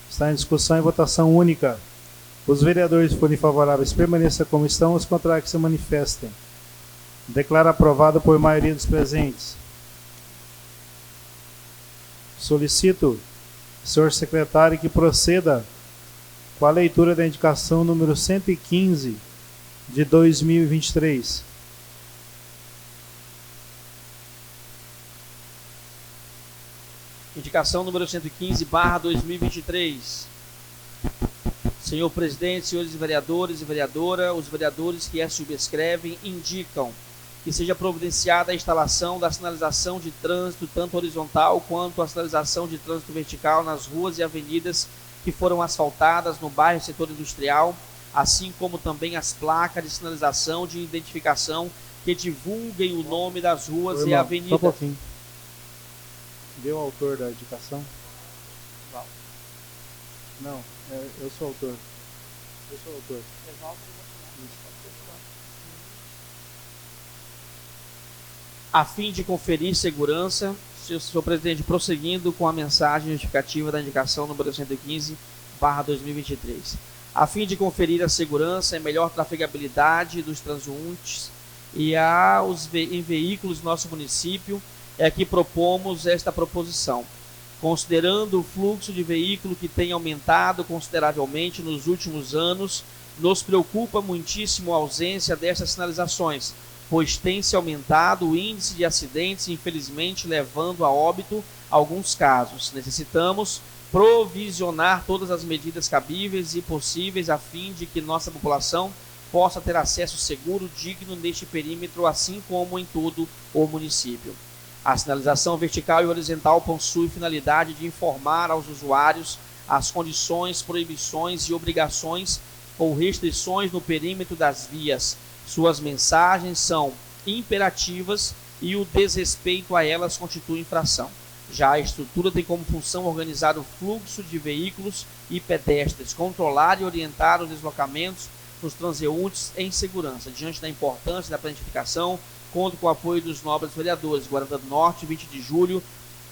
está em discussão e votação única. Os vereadores que forem favoráveis permaneçam como estão, os contrários que se manifestem. Declaro aprovado por maioria dos presentes. Solicito, senhor secretário, que proceda com a leitura da indicação número 115 de 2023. Indicação número 115/2023. Senhor presidente, senhores vereadores e vereadora, os vereadores que a subscrevem indicam que seja providenciada a instalação da sinalização de trânsito, tanto horizontal quanto a sinalização de trânsito vertical nas ruas e avenidas que foram asfaltadas no bairro e setor industrial, assim como também as placas de sinalização de identificação que divulguem o nome das ruas e avenidas. Só um pouquinho. Vê o autor da indicação? Não, eu sou autor. Eu sou autor. A fim de conferir segurança, senhor presidente, prosseguindo com a mensagem justificativa da indicação número 115/2023. A fim de conferir a segurança e melhor trafegabilidade dos transeuntes e em veículos do nosso município, é que propomos esta proposição. Considerando o fluxo de veículo que tem aumentado consideravelmente nos últimos anos, nos preocupa muitíssimo a ausência destas sinalizações, pois tem se aumentado o índice de acidentes, infelizmente levando a óbito alguns casos. Necessitamos provisionar todas as medidas cabíveis e possíveis a fim de que nossa população possa ter acesso seguro, digno neste perímetro, assim como em todo o município. A sinalização vertical e horizontal possui finalidade de informar aos usuários as condições, proibições e obrigações ou restrições no perímetro das vias. Suas mensagens são imperativas e o desrespeito a elas constitui infração. Já a estrutura tem como função organizar o fluxo de veículos e pedestres, controlar e orientar os deslocamentos dos transeuntes em segurança. Diante da importância da planificação, conto com o apoio dos nobres vereadores. Guaranda do Norte, 20 de julho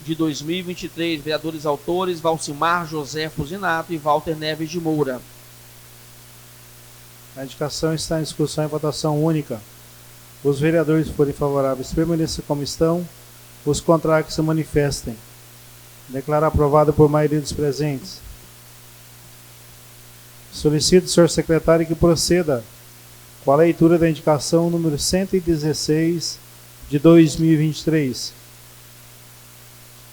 de 2023. Vereadores autores: Valcimar José Fusinato e Walter Neves de Moura. A indicação está em discussão e votação única. Os vereadores que forem favoráveis permaneçam como estão. Os contrários que se manifestem. Declaro aprovado por maioria dos presentes. Solicito ao senhor secretário que proceda com a leitura da indicação número 116 de 2023.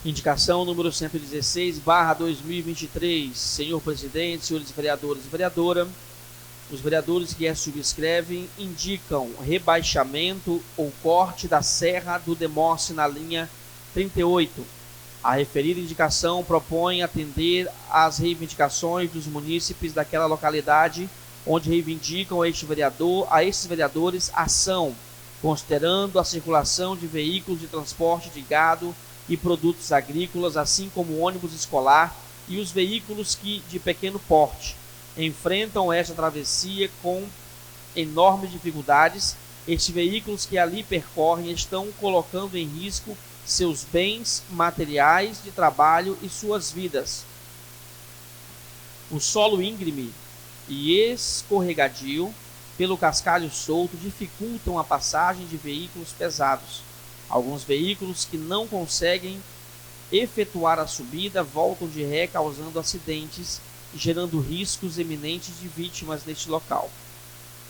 Indicação número 116/2023. Senhor presidente, senhores vereadores e vereadora, os vereadores que a subscrevem indicam rebaixamento ou corte da Serra do Demosse na linha 38. A referida indicação propõe atender às reivindicações dos munícipes daquela localidade, onde reivindicam a estes vereadores ação, considerando a circulação de veículos de transporte de gado e produtos agrícolas, assim como ônibus escolar e os veículos de pequeno porte enfrentam esta travessia com enormes dificuldades. Estes veículos que ali percorrem estão colocando em risco seus bens materiais de trabalho e suas vidas. O solo íngreme e escorregadio pelo cascalho solto dificultam a passagem de veículos pesados. Alguns veículos que não conseguem efetuar a subida voltam de ré, causando acidentes, gerando riscos eminentes de vítimas neste local,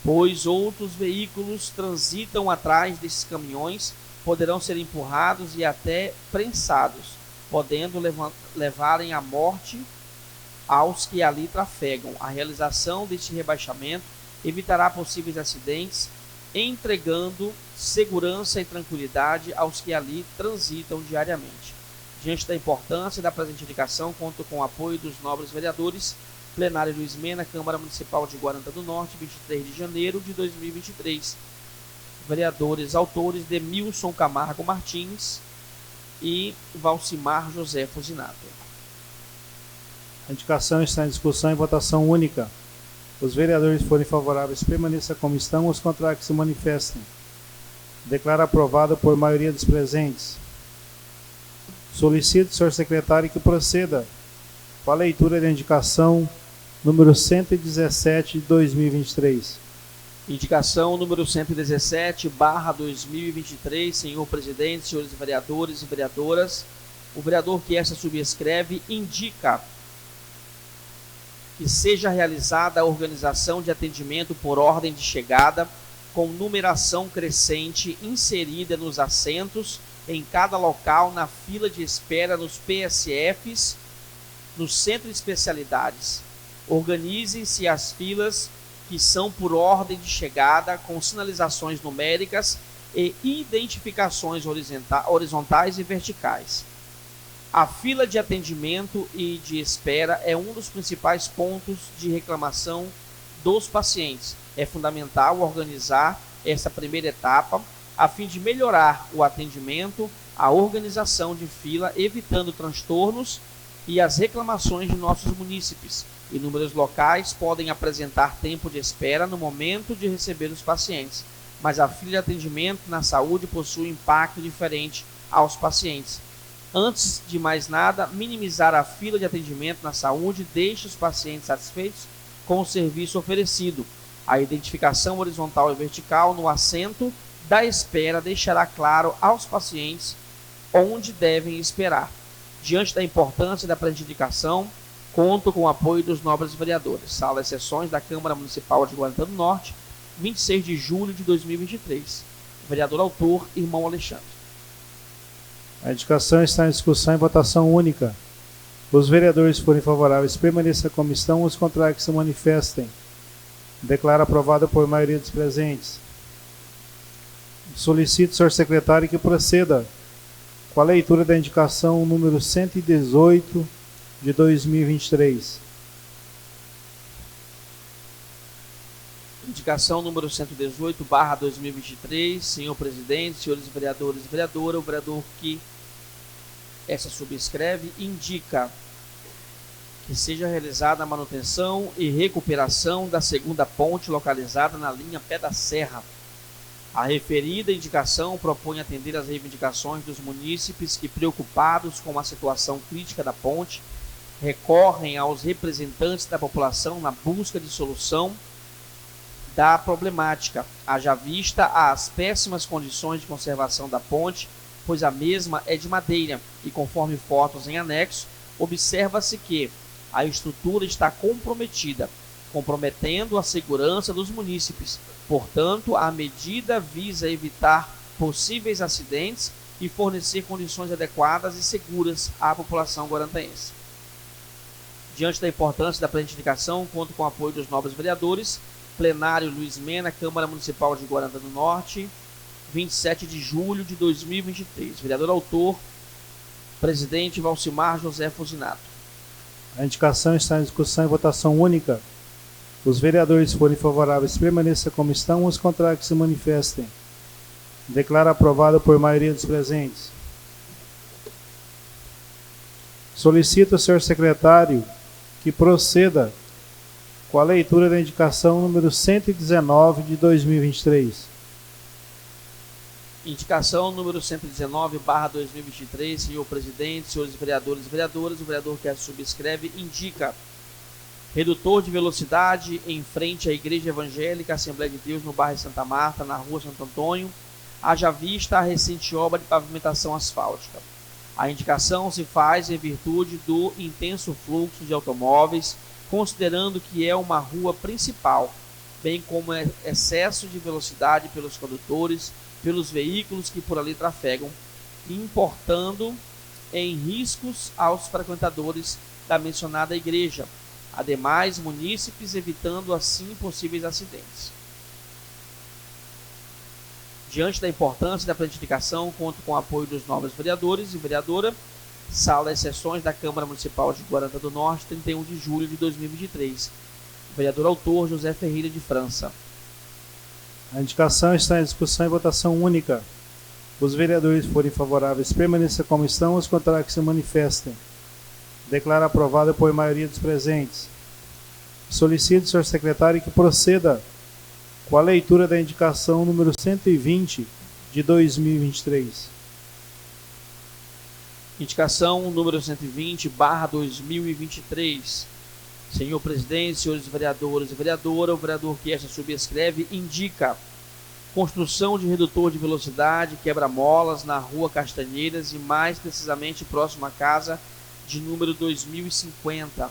pois outros veículos transitam atrás desses caminhões, poderão ser empurrados e até prensados, podendo levarem à morte aos que ali trafegam. A realização deste rebaixamento evitará possíveis acidentes, entregando segurança e tranquilidade aos que ali transitam diariamente. Diante da importância da presente indicação, conto com o apoio dos nobres vereadores. Plenário Luiz Mena, Câmara Municipal de Guaranda do Norte, 23 de janeiro de 2023. Vereadores autores: Demilson Camargo Martins e Valcimar José Fusinato. A indicação está em discussão e votação única. Os vereadores que forem favoráveis permaneçam como estão. Os contrários que se manifestem. Declaro aprovado por maioria dos presentes. Solicito ao senhor secretário que proceda com a leitura da indicação número 117 de 2023. Indicação número 117/2023. Senhor presidente, senhores vereadores e vereadoras, o vereador que esta subscreve indica que seja realizada a organização de atendimento por ordem de chegada, com numeração crescente inserida nos assentos em cada local, na fila de espera, nos PSFs, no centro de especialidades. Organizem-se as filas que são por ordem de chegada, com sinalizações numéricas e identificações horizontais e verticais. A fila de atendimento e de espera é um dos principais pontos de reclamação dos pacientes. É fundamental organizar essa primeira etapa a fim de melhorar o atendimento, a organização de fila, evitando transtornos e as reclamações de nossos munícipes. Inúmeros locais podem apresentar tempo de espera no momento de receber os pacientes, mas a fila de atendimento na saúde possui impacto diferente aos pacientes. Antes de mais nada, minimizar a fila de atendimento na saúde deixa os pacientes satisfeitos com o serviço oferecido. A identificação horizontal e vertical no assento da espera deixará claro aos pacientes onde devem esperar. Diante da importância da presente indicação, conto com o apoio dos nobres vereadores. Sala de sessões da Câmara Municipal de Guarantã do Norte, 26 de julho de 2023. Vereador autor, irmão Alexandre. A indicação está em discussão e votação única. Os vereadores forem favoráveis, permaneça como estão. Os contrários que se manifestem. Declaro aprovado por maioria dos presentes. Solicito, senhor secretário, que proceda com a leitura da indicação número 118 de 2023. Indicação número 118/2023. Senhor presidente, senhores vereadores e vereadora, o vereador que essa subscreve indica que seja realizada a manutenção e recuperação da segunda ponte localizada na linha Pé da Serra. A referida indicação propõe atender às reivindicações dos munícipes que, preocupados com a situação crítica da ponte, recorrem aos representantes da população na busca de solução da problemática, haja vista as péssimas condições de conservação da ponte, pois a mesma é de madeira e, conforme fotos em anexo, observa-se que a estrutura está comprometida, comprometendo a segurança dos munícipes. Portanto, a medida visa evitar possíveis acidentes e fornecer condições adequadas e seguras à população guarantaense. Diante da importância da presente indicação, conto com o apoio dos nobres vereadores. Plenário Luiz Mena, Câmara Municipal de Guarantã do Norte, 27 de julho de 2023. Vereador autor, presidente Valcimar José Fusinato. A indicação está em discussão e votação única. Os vereadores forem favoráveis, permaneça como estão. Os contrários que se manifestem. Declaro aprovado por maioria dos presentes. Solicito ao senhor secretário que proceda com a leitura da indicação número 119 de 2023. Indicação número 119/2023, senhor presidente, senhores vereadores e vereadoras, o vereador que a subscreve indica redutor de velocidade em frente à Igreja Evangélica Assembleia de Deus no bairro Santa Marta, na rua Santo Antônio, haja vista a recente obra de pavimentação asfáltica. A indicação se faz em virtude do intenso fluxo de automóveis, considerando que é uma rua principal, bem como excesso de velocidade pelos condutores, pelos veículos que por ali trafegam, importando em riscos aos frequentadores da mencionada igreja, ademais munícipes, evitando assim possíveis acidentes. Diante da importância da presente indicação, conto com o apoio dos nobres vereadores e vereadora. Sala de sessões da Câmara Municipal de Guarantã do Norte, 31 de julho de 2023. Vereador autor José Ferreira de França. A indicação está em discussão e votação única. Os vereadores forem favoráveis, permaneça como estão. Os contrários que se manifestem. Declaro aprovado por maioria dos presentes. Solicito, senhor secretário, que proceda com a leitura da indicação número 120 de 2023. Indicação número 120/2023. Senhor presidente, senhores vereadores e vereadora, o vereador que esta subscreve indica construção de redutor de velocidade, quebra-molas na rua Castanheiras e mais precisamente próximo à casa de número 2050.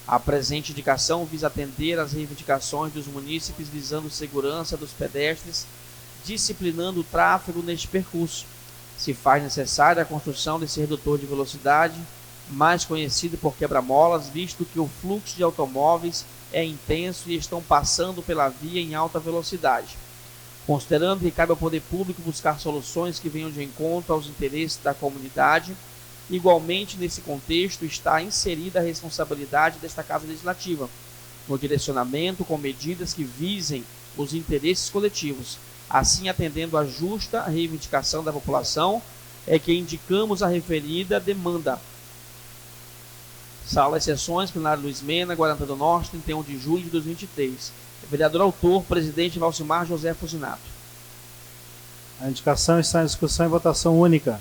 A presente indicação visa atender às reivindicações dos munícipes visando segurança dos pedestres, disciplinando o tráfego neste percurso. Se faz necessária a construção desse redutor de velocidade, mais conhecido por quebra-molas, visto que o fluxo de automóveis é intenso e estão passando pela via em alta velocidade. considerando que cabe ao poder público buscar soluções que venham de encontro aos interesses da comunidade. Igualmente, nesse contexto, está inserida a responsabilidade desta Casa Legislativa, no direcionamento com medidas que visem os interesses coletivos. Assim, atendendo à justa reivindicação da população, é que indicamos a referida demanda. Sala das Sessões, plenário Luiz Mena, Guarantã do Norte, 31 de julho de 2023. Vereador autor, presidente Valcimar José Fusinato. A indicação está em discussão e votação única.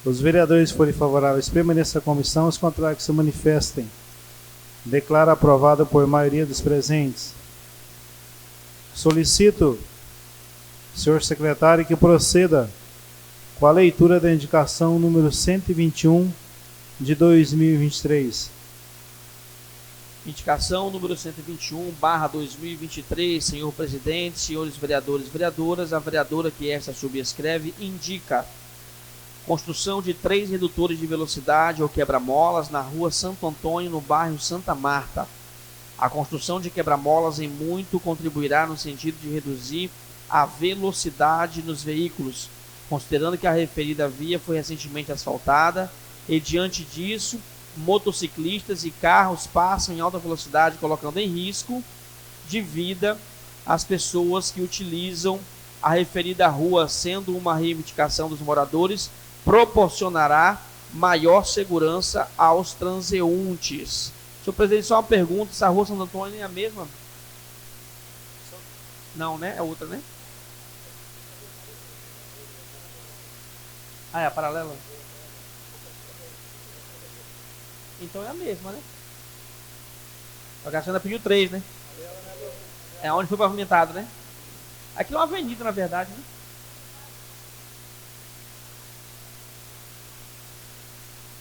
Os vereadores forem favoráveis, permaneçam na comissão. Os contrários que se manifestem. Declaro aprovado por maioria dos presentes. Solicito, senhor secretário, que proceda com a leitura da indicação número 121 de 2023. Indicação número 121/2023, senhor presidente, senhores vereadores e vereadoras, a vereadora que esta subscreve indica construção de 3 redutores de velocidade ou quebra-molas na rua Santo Antônio, no bairro Santa Marta. A construção de quebra-molas em muito contribuirá no sentido de reduzir a velocidade nos veículos, considerando que a referida via foi recentemente asfaltada e, diante disso, motociclistas e carros passam em alta velocidade, colocando em risco de vida as pessoas que utilizam a referida rua. Sendo uma reivindicação dos moradores, proporcionará maior segurança aos transeuntes. Senhor presidente, só uma pergunta: essa rua Santo Antônio é a mesma? Não, né? É outra, né? Ah, é a paralela? Então é a mesma, né? A Cassiana pediu 3, né? É onde foi pavimentado, né? Aqui é uma avenida, na verdade, né?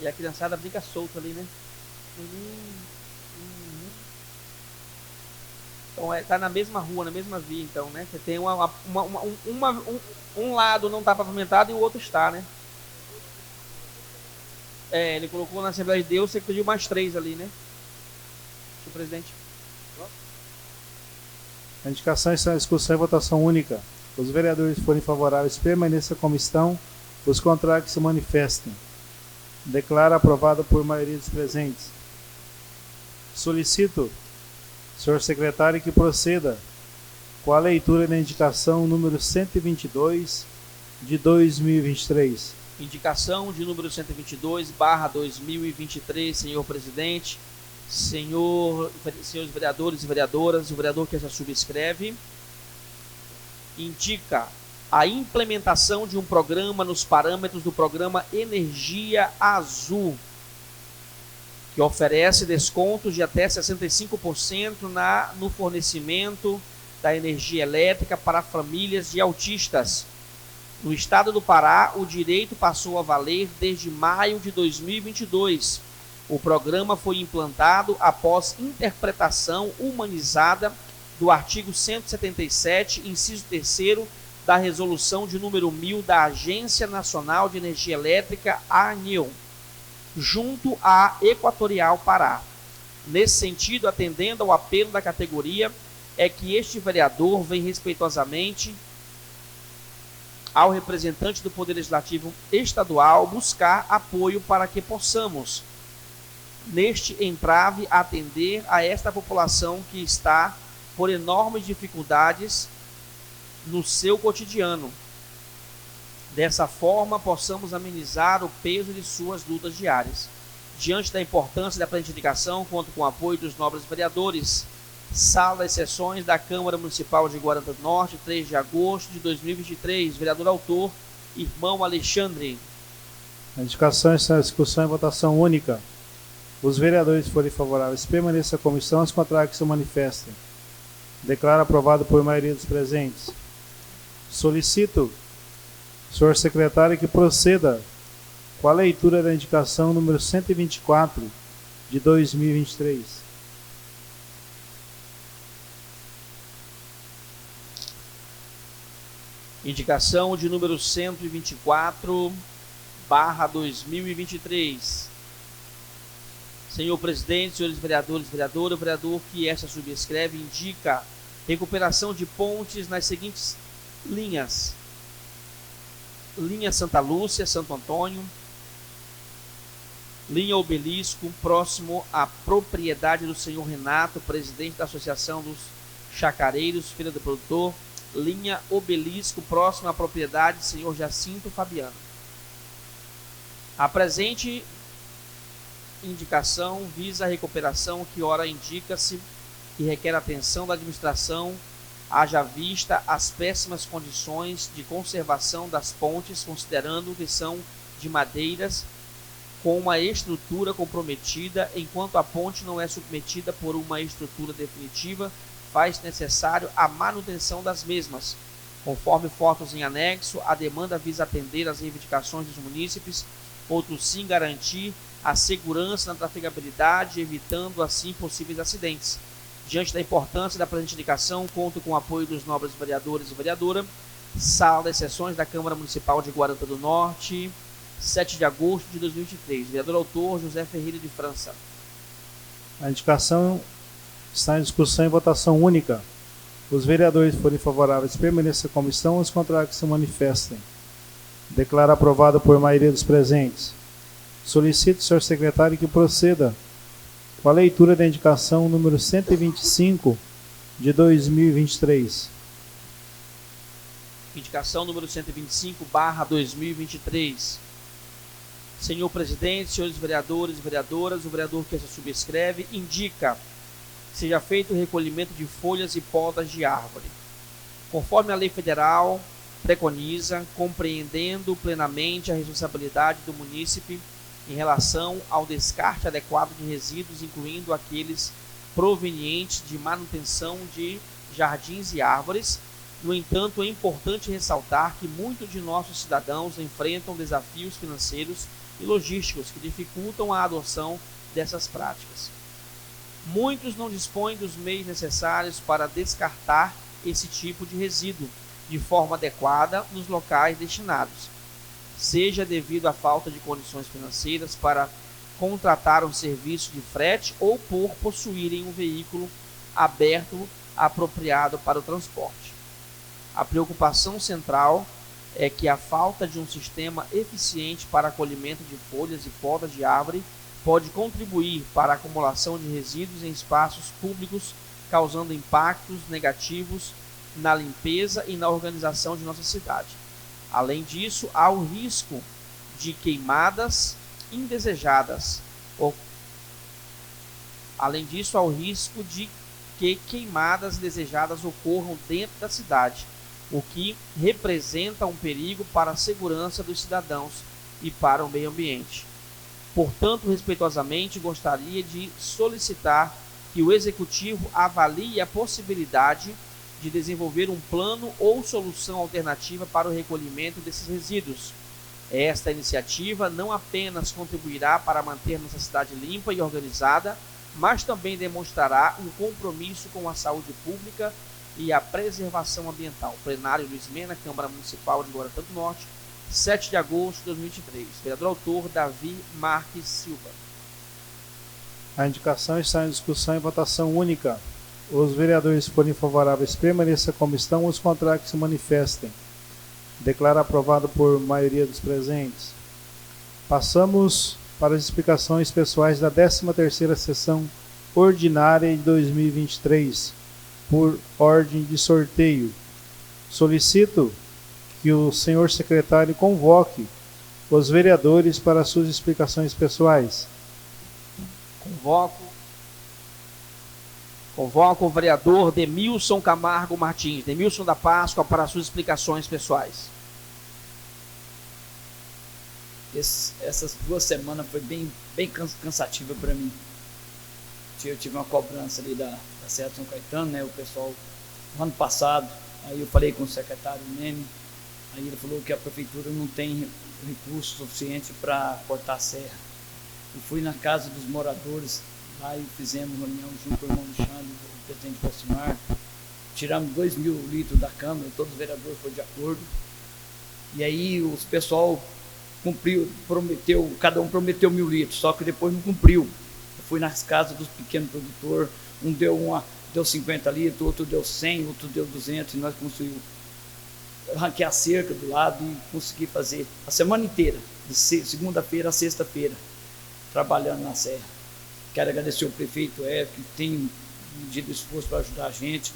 E a criançada brinca solta ali, né? Então tá na mesma rua, na mesma via, então, né? Você tem um lado não tá pavimentado e o outro está, né? É, ele colocou na Assembleia de Deus, você pediu mais 3 ali, né? Senhor presidente. A indicação está em discussão e votação única. Os vereadores forem favoráveis, permaneçam na comissão. Os contrários que se manifestem. Declaro aprovado por maioria dos presentes. Solicito, senhor secretário, que proceda com a leitura da indicação número 122 de 2023. Indicação de número 122/2023, senhor presidente, senhores vereadores e vereadoras, o vereador que essa subscreve indica a implementação de um programa nos parâmetros do programa Energia Azul, que oferece descontos de até 65% no fornecimento da energia elétrica para famílias de autistas. No estado do Pará, o direito passou a valer desde maio de 2022. O programa foi implantado após interpretação humanizada do artigo 177, inciso 3º, da resolução de número 1000 da Agência Nacional de Energia Elétrica, ANEEL, junto à Equatorial Pará. Nesse sentido, atendendo ao apelo da categoria, é que este vereador vem respeitosamente ao representante do Poder Legislativo Estadual buscar apoio para que possamos, neste entrave, atender a esta população que está por enormes dificuldades no seu cotidiano. Dessa forma, possamos amenizar o peso de suas lutas diárias. Diante da importância da presente indicação, conto com o apoio dos nobres vereadores. Sala das Sessões da Câmara Municipal de Guarantã do Norte, 3 de agosto de 2023. Vereador autor, irmão Alexandre. A indicação está em discussão e votação única. Os vereadores forem favoráveis, permaneçam na comissão. Os contrários que se manifestem. Declaro aprovado por maioria dos presentes. Solicito, senhor secretário, que proceda com a leitura da indicação número 124 de 2023. Indicação de número 124/2023. Senhor presidente, senhores vereadores e vereadoras, o vereador que esta subscreve indica recuperação de pontes nas seguintes linhas. Linha Santa Lúcia, Santo Antônio. Linha Obelisco, próximo à propriedade do senhor Renato, presidente da Associação dos Chacareiros, filha do produtor. Linha Obelisco, próximo à propriedade do senhor Jacinto Fabiano. A presente indicação visa a recuperação que ora indica-se e requer atenção da administração, haja vista as péssimas condições de conservação das pontes, considerando que são de madeiras, com uma estrutura comprometida, enquanto a ponte não é submetida por uma estrutura definitiva, faz necessário a manutenção das mesmas. Conforme fotos em anexo, a demanda visa atender às reivindicações dos munícipes, outro sim garantir a segurança na trafegabilidade, evitando assim possíveis acidentes. Diante da importância da presente indicação, conto com o apoio dos nobres vereadores e vereadora. Sala das Sessões da Câmara Municipal de Guarantã do Norte, 7 de agosto de 2023. Vereador autor José Ferreira de França. A indicação está em discussão e votação única. Os vereadores forem favoráveis permaneçam como estão, os contrários se manifestem. Declaro aprovado por maioria dos presentes. Solicito, senhor secretário, que proceda com a leitura da indicação número 125 de 2023. Indicação número 125/2023. Senhor presidente, senhores vereadores e vereadoras, o vereador que se subscreve indica que seja feito o recolhimento de folhas e podas de árvore, conforme a lei federal preconiza, compreendendo plenamente a responsabilidade do munícipe em relação ao descarte adequado de resíduos, incluindo aqueles provenientes de manutenção de jardins e árvores. No entanto, é importante ressaltar que muitos de nossos cidadãos enfrentam desafios financeiros e logísticos que dificultam a adoção dessas práticas. Muitos não dispõem dos meios necessários para descartar esse tipo de resíduo de forma adequada nos locais destinados, seja devido à falta de condições financeiras para contratar um serviço de frete ou por possuírem um veículo aberto apropriado para o transporte. A preocupação central é que a falta de um sistema eficiente para acolhimento de folhas e podas de árvore pode contribuir para a acumulação de resíduos em espaços públicos, causando impactos negativos na limpeza e na organização de nossa cidade. Além disso, há o risco de queimadas indesejadas. Além disso, há o risco de que queimadas indesejadas ocorram dentro da cidade, o que representa um perigo para a segurança dos cidadãos e para o meio ambiente. Portanto, respeitosamente, gostaria de solicitar que o Executivo avalie a possibilidade de desenvolver um plano ou solução alternativa para o recolhimento desses resíduos. Esta iniciativa não apenas contribuirá para manter nossa cidade limpa e organizada, mas também demonstrará um compromisso com a saúde pública e a preservação ambiental. Plenário Luiz Mena, Câmara Municipal de Guarantã do Norte, 7 de agosto de 2023. Vereador autor Davi Marques Silva. A indicação está em discussão e votação única. Os vereadores que forem favoráveis permaneçam como estão, os contrários se manifestem. Declaro aprovado por maioria dos presentes. Passamos para as explicações pessoais da 13ª sessão ordinária de 2023, por ordem de sorteio. Solicito que o senhor secretário convoque os vereadores para suas explicações pessoais. Convoco o vereador Demilson Camargo Martins, Demilson da Páscoa, para suas explicações pessoais. Essas 2 semanas foi bem cansativa para mim. Eu tive uma cobrança ali da Serra de São Caetano, né? O pessoal, no ano passado, aí eu falei com o secretário Neme, aí ele falou que a prefeitura não tem recurso suficiente para cortar a serra. Eu fui na casa dos moradores, lá e fizemos uma reunião junto com o irmão Alexandre, o presidente Valcimar, tiramos 2.000 litros da Câmara, todos os vereadores foram de acordo, e aí o pessoal cumpriu, cada um prometeu 1.000 litros, só que depois não cumpriu. Eu fui nas casas dos pequenos produtores, um deu 50 litros, outro deu 100, outro deu 200, e nós conseguimos arranquei a cerca do lado e consegui fazer a semana inteira, de segunda-feira a sexta-feira, trabalhando na serra. Quero agradecer ao prefeito Hélio, que tem medido esforço para ajudar a gente,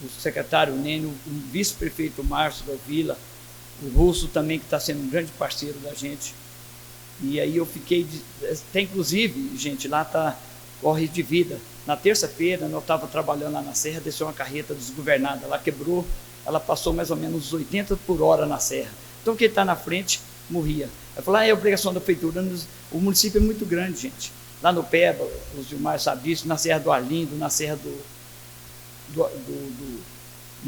o secretário Nênio, o vice-prefeito Márcio da Vila, o Russo também, que está sendo um grande parceiro da gente. E aí eu fiquei, até inclusive, gente, lá está corre de vida. Na terça-feira, eu estava trabalhando lá na serra, desceu uma carreta desgovernada, ela quebrou, ela passou mais ou menos 80 por hora na serra. Então quem está na frente morria. Eu falei, é obrigação da prefeitura, o município é muito grande, gente. Lá no Peba, o Gilmar sabe disso, na Serra do Arlindo, na Serra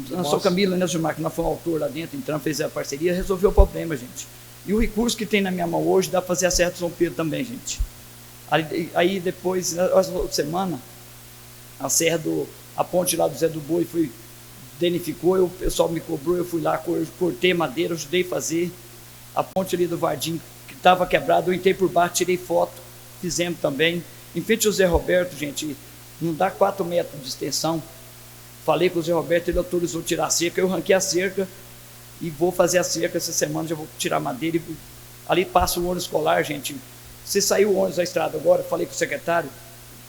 na São Camilo, né, Gilmar, que nós fomos autor lá dentro, então fez a parceria, resolveu o problema, gente. E o recurso que tem na minha mão hoje dá para fazer a Serra de São Pedro também, gente. Aí depois, na outra semana, a ponte lá do Zé do Boi danificou, o pessoal me cobrou, eu fui lá, cortei madeira, ajudei a fazer. A ponte ali do Vardim, que estava quebrada, eu entrei por baixo, tirei foto, fizemos também. Em frente ao Zé Roberto, gente, não dá 4 metros de extensão. Falei com o Zé Roberto, ele autorizou tirar a cerca, eu arranquei a cerca e vou fazer a cerca essa semana, já vou tirar madeira. Ali passa o ônibus escolar, gente. Se saiu o ônibus da estrada agora, falei com o secretário,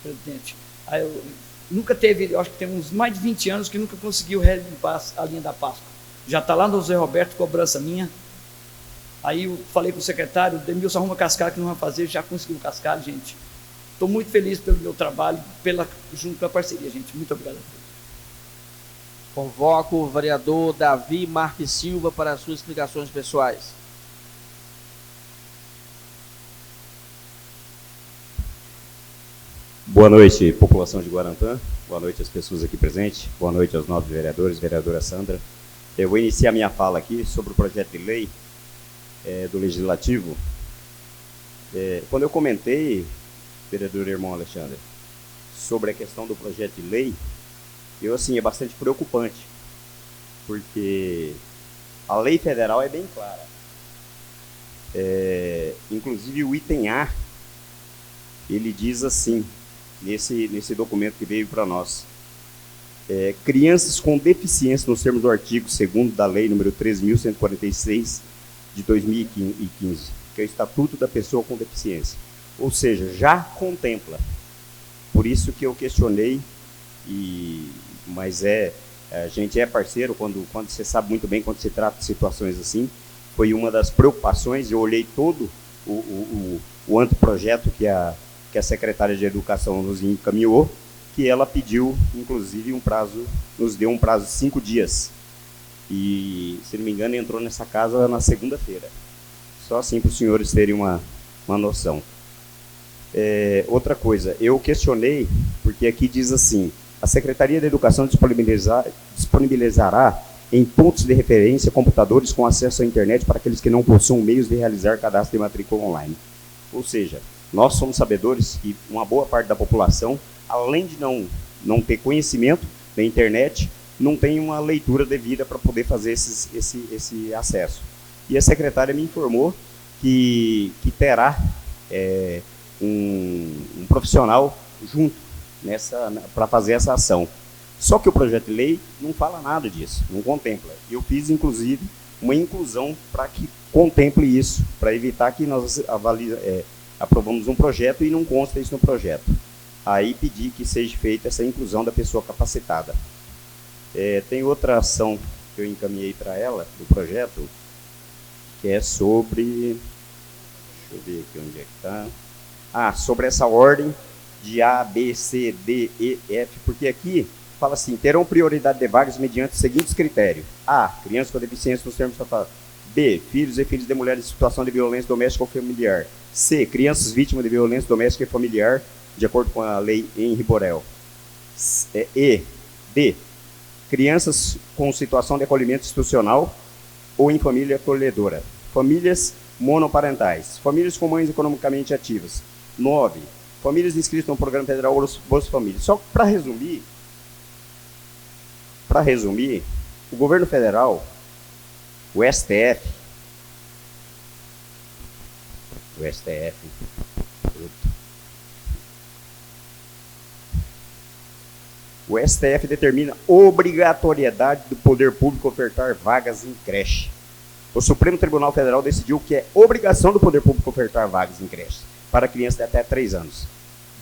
presidente, aí eu nunca teve, eu acho que tem uns mais de 20 anos que nunca conseguiu relimpar a linha da Páscoa. Já está lá no Zé Roberto, cobrança minha. Aí eu falei com o secretário, Demilson arruma cascalho que não vai fazer, já conseguiu o cascalho, gente. Estou muito feliz pelo meu trabalho, junto com a parceria, gente. Muito obrigado a todos. Convoco o vereador Davi Marques Silva para as suas explicações pessoais. Boa noite, população de Guarantã. Boa noite às pessoas aqui presentes. Boa noite aos nobres vereadores, vereadora Sandra. Eu vou iniciar minha fala aqui sobre o projeto de lei do Legislativo. Quando eu comentei, vereador irmão Alexandre, sobre a questão do projeto de lei, é bastante preocupante, porque a lei federal é bem clara. Inclusive o item A, ele diz assim, nesse documento que veio para nós, crianças com deficiência, nos termos do artigo 2º da lei número 13.146 de 2015, que é o Estatuto da Pessoa com Deficiência. Ou seja, já contempla. Por isso que eu questionei, mas a gente é parceiro quando você sabe muito bem, quando se trata de situações assim. Foi uma das preocupações, eu olhei todo o anteprojeto que a secretária de Educação nos encaminhou, que ela pediu, inclusive, nos deu um prazo de 5 dias. E, se não me engano, entrou nessa casa na segunda-feira. Só assim para os senhores terem uma noção. Outra coisa, eu questionei, porque aqui diz assim, a Secretaria de Educação disponibilizará em pontos de referência computadores com acesso à internet para aqueles que não possuam meios de realizar cadastro de matrícula online. Ou seja, nós somos sabedores que uma boa parte da população, além de não ter conhecimento da internet, não tem uma leitura devida para poder fazer esse acesso. E a secretária me informou que terá um profissional junto para fazer essa ação. Só que o projeto de lei não fala nada disso, não contempla. Eu fiz, inclusive, uma inclusão para que contemple isso, para evitar que nós aprovamos um projeto e não consta isso no projeto. Aí pedi que seja feita essa inclusão da pessoa capacitada. Tem outra ação que eu encaminhei para ela, do projeto, que é sobre... Deixa eu ver aqui onde é que está. Sobre essa ordem de A, B, C, D, E, F, porque aqui fala assim, terão prioridade de vagas mediante os seguintes critérios. A, crianças com deficiência nos termos estatutários. B, filhos e filhas de mulheres em situação de violência doméstica ou familiar. C, crianças vítimas de violência doméstica e familiar, de acordo com a lei Henri Borel. D, crianças com situação de acolhimento institucional ou em família acolhedora. Famílias monoparentais. Famílias com mães economicamente ativas. 9, famílias inscritas no Programa Federal Bolsa Família. Só para resumir, o governo federal, o STF, o STF determina obrigatoriedade do poder público ofertar vagas em creche. O Supremo Tribunal Federal decidiu que é obrigação do poder público ofertar vagas em creche para crianças de até 3 anos,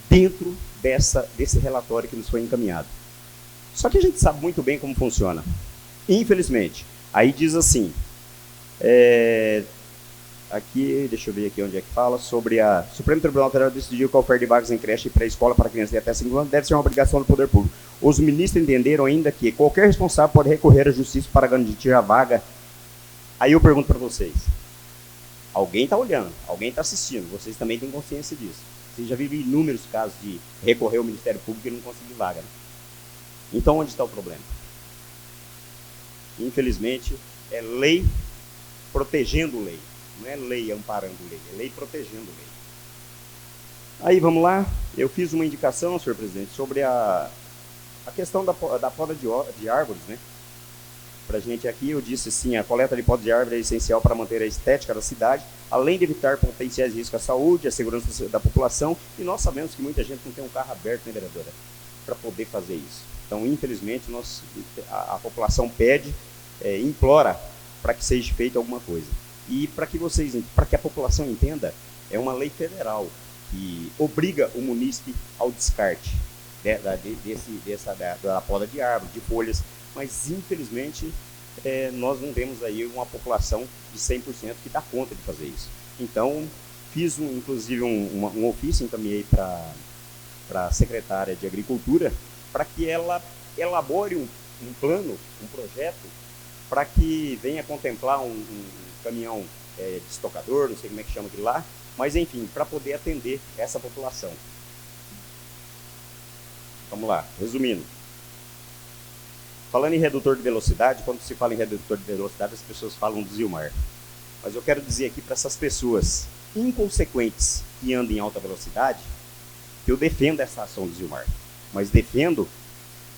dentro desse relatório que nos foi encaminhado. Só que a gente sabe muito bem como funciona. Infelizmente, aí diz assim, aqui, deixa eu ver aqui onde é que fala, sobre a Supremo Tribunal Federal decidiu que a oferta de vagas em creche e pré-escola para crianças de até 5 anos deve ser uma obrigação do poder público. Os ministros entenderam ainda que qualquer responsável pode recorrer à justiça para garantir a vaga. Aí eu pergunto para vocês, alguém está olhando, alguém está assistindo, vocês também têm consciência disso. Vocês já viram inúmeros casos de recorrer ao Ministério Público e não conseguir vaga, né? Então onde está o problema? Infelizmente, é lei protegendo lei. Não é lei amparando lei, é lei protegendo lei. Aí vamos lá, eu fiz uma indicação, senhor presidente, sobre a questão da poda de árvores, né? Pra gente aqui, eu disse sim, a coleta de poda de árvore é essencial para manter a estética da cidade, além de evitar potenciais riscos à saúde, à segurança da população, e nós sabemos que muita gente não tem um carro aberto, né, vereadora, para poder fazer isso. Então, infelizmente, a população pede, implora para que seja feita alguma coisa. E para que a população entenda, é uma lei federal que obriga o munícipe ao descarte da poda de árvore, de folhas, mas infelizmente nós não temos aí uma população de 100% que dá conta de fazer isso. Então, fiz inclusive um ofício, encaminhei para a secretária de Agricultura, para que ela elabore um plano, um projeto, para que venha contemplar um caminhão de estocador, não sei como é que chama aquilo lá, mas enfim, para poder atender essa população. Vamos lá, resumindo. Falando em redutor de velocidade, quando se fala em redutor de velocidade, as pessoas falam do Zilmar. Mas eu quero dizer aqui para essas pessoas inconsequentes que andam em alta velocidade, que eu defendo essa ação do Zilmar, mas defendo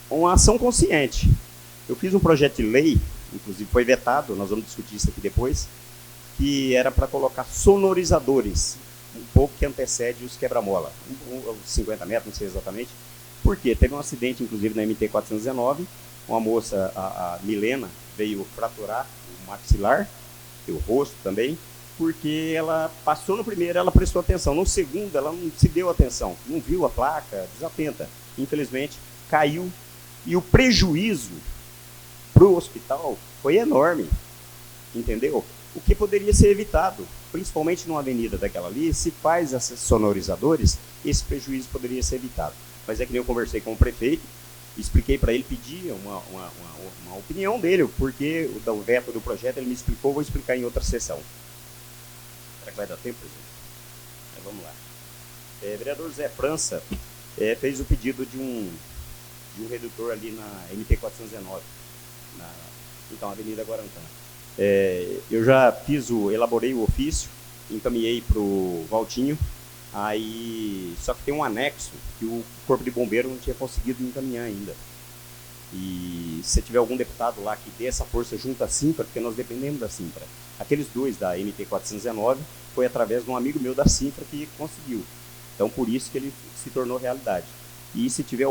uma ação consciente. Eu fiz um projeto de lei, inclusive foi vetado, nós vamos discutir isso aqui depois, que era para colocar sonorizadores, um pouco que antecede os quebra-mola, 50 metros, não sei exatamente. Por quê? Teve um acidente, inclusive, na MT-419, uma moça, a Milena, veio fraturar o maxilar, e o rosto também, porque ela passou no primeiro, ela prestou atenção, no segundo ela não se deu atenção, não viu a placa, desatenta. Infelizmente, caiu, e o prejuízo para o hospital foi enorme, entendeu? O que poderia ser evitado, principalmente numa avenida daquela ali, se faz esses sonorizadores, esse prejuízo poderia ser evitado. Mas é que nem eu conversei com o prefeito, expliquei para ele, pedi uma opinião dele, porque o veto do projeto ele me explicou, vou explicar em outra sessão. Será que vai dar tempo, presidente? Vamos lá. Vereador Zé França fez o pedido de um redutor ali na MT-419, então, Avenida Guarantã. Eu já elaborei o ofício, encaminhei para o Valtinho, só que tem um anexo que o Corpo de Bombeiro não tinha conseguido encaminhar ainda. E se tiver algum deputado lá que dê essa força junto à Simpra, porque nós dependemos da Simpra. Aqueles dois da MT-419 foi através de um amigo meu da Simpra que conseguiu. Então, por isso que ele se tornou realidade. E se tiver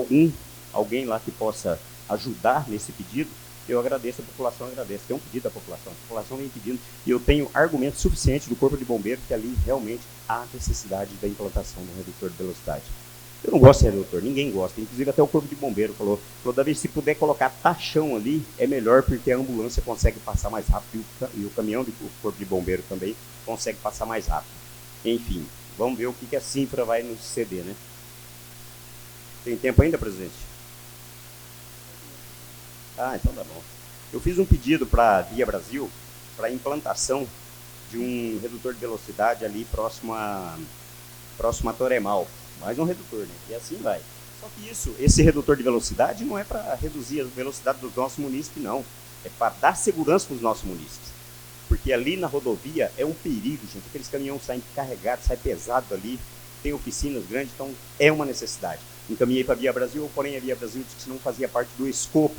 alguém lá que possa ajudar nesse pedido, eu agradeço, a população agradece. Tem um pedido da população, a população vem pedindo, e eu tenho argumento suficiente do Corpo de Bombeiro que ali realmente há necessidade da implantação do redutor de velocidade. Eu não gosto de redutor, ninguém gosta, inclusive até o Corpo de Bombeiro falou, Davi, se puder colocar tachão ali, é melhor, porque a ambulância consegue passar mais rápido, e o caminhão do Corpo de Bombeiro também consegue passar mais rápido. Enfim, vamos ver o que a Simpra vai nos ceder, né? Tem tempo ainda, presidente? Então tá bom. Eu fiz um pedido para a Via Brasil, para a implantação de um redutor de velocidade ali próximo a Toremal. Mais um redutor, né? E assim vai. Só que esse redutor de velocidade não é para reduzir a velocidade dos nossos munícipes, não. É para dar segurança para os nossos munícipes. Porque ali na rodovia é um perigo, gente. Aqueles caminhões saem carregados, saem pesados ali, tem oficinas grandes, então é uma necessidade. Encaminhei para a Via Brasil, porém a Via Brasil disse que não fazia parte do escopo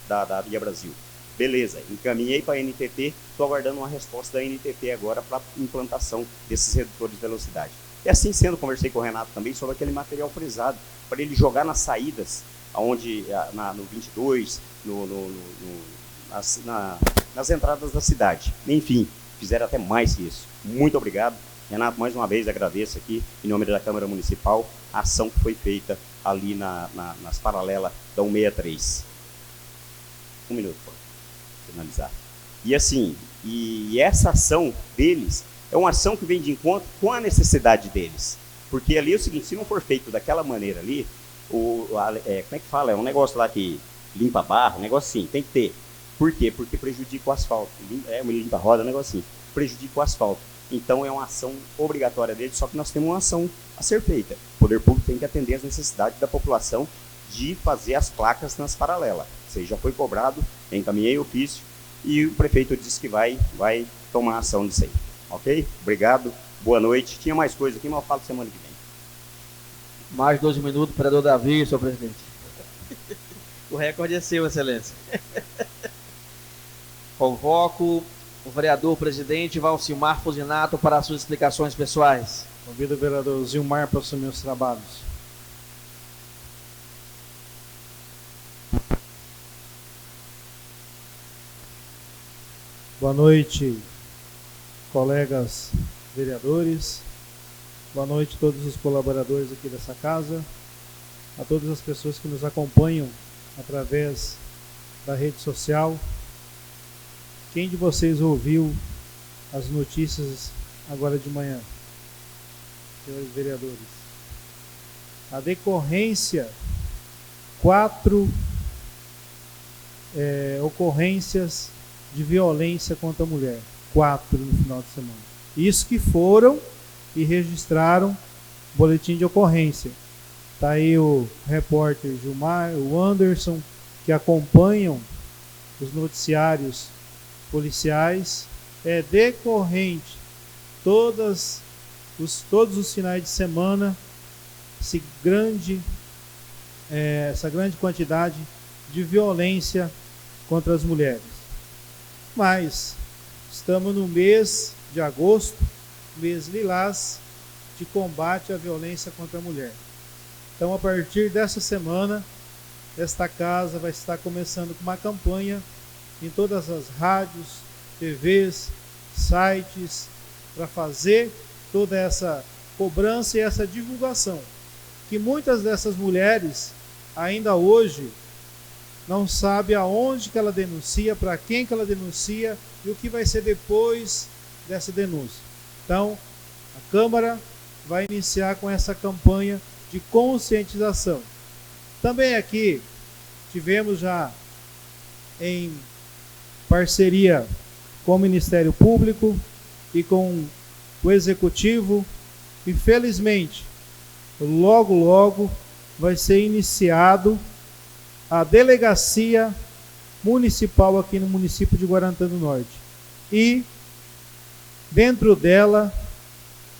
da Via Brasil. Beleza, encaminhei para a NTT, estou aguardando uma resposta da NTT agora para a implantação desses redutores de velocidade. E assim sendo, conversei com o Renato também sobre aquele material frisado, para ele jogar nas saídas onde no 22, nas entradas da cidade. Enfim, fizeram até mais que isso. Muito obrigado. Renato, mais uma vez agradeço aqui, em nome da Câmara Municipal, a ação que foi feita ali nas paralelas da 163. Um minuto, para finalizar. E assim, essa ação deles é uma ação que vem de encontro com a necessidade deles. Porque ali é o seguinte, se não for feito daquela maneira ali, como é que fala? É um negócio lá que limpa barro, um negócio assim, tem que ter. Por quê? Porque prejudica o asfalto. Limpa a roda, um negócio assim, prejudica o asfalto. Então é uma ação obrigatória deles, só que nós temos uma ação a ser feita. O poder público tem que atender às necessidades da população de fazer as placas nas paralelas. Isso aí já foi cobrado, encaminhei ofício e o prefeito disse que vai tomar ação disso aí. Ok? Obrigado, boa noite. Tinha mais coisa aqui, mas eu falo semana que vem. Mais 12 minutos, vereador Davi, senhor presidente. O recorde é seu, excelência. Convoco o vereador presidente Valcimar Fusinato para as suas explicações pessoais. Convido o vereador Zilmar para assumir os trabalhos. Boa noite, colegas vereadores. Boa noite a todos os colaboradores aqui dessa casa, a todas as pessoas que nos acompanham através da rede social. Quem de vocês ouviu as notícias agora de manhã, senhores vereadores? A decorrência, 4 ocorrências de violência contra a mulher, 4 no final de semana. Isso que foram e registraram boletim de ocorrência. Está aí o repórter Gilmar, o Anderson, que acompanham os noticiários policiais. É decorrente todos os finais de semana essa grande quantidade de violência contra as mulheres. Mas estamos no mês de agosto, mês lilás, de combate à violência contra a mulher. Então, a partir dessa semana, esta casa vai estar começando com uma campanha em todas as rádios, TVs, sites, para fazer toda essa cobrança e essa divulgação. Que muitas dessas mulheres, ainda hoje, não sabem aonde que ela denuncia, para quem que ela denuncia e o que vai ser depois dessa denúncia. Então, a Câmara vai iniciar com essa campanha de conscientização. Também aqui tivemos já em parceria com o Ministério Público e com o Executivo, e felizmente logo vai ser iniciado a delegacia municipal aqui no município de Guarantã do Norte. E dentro dela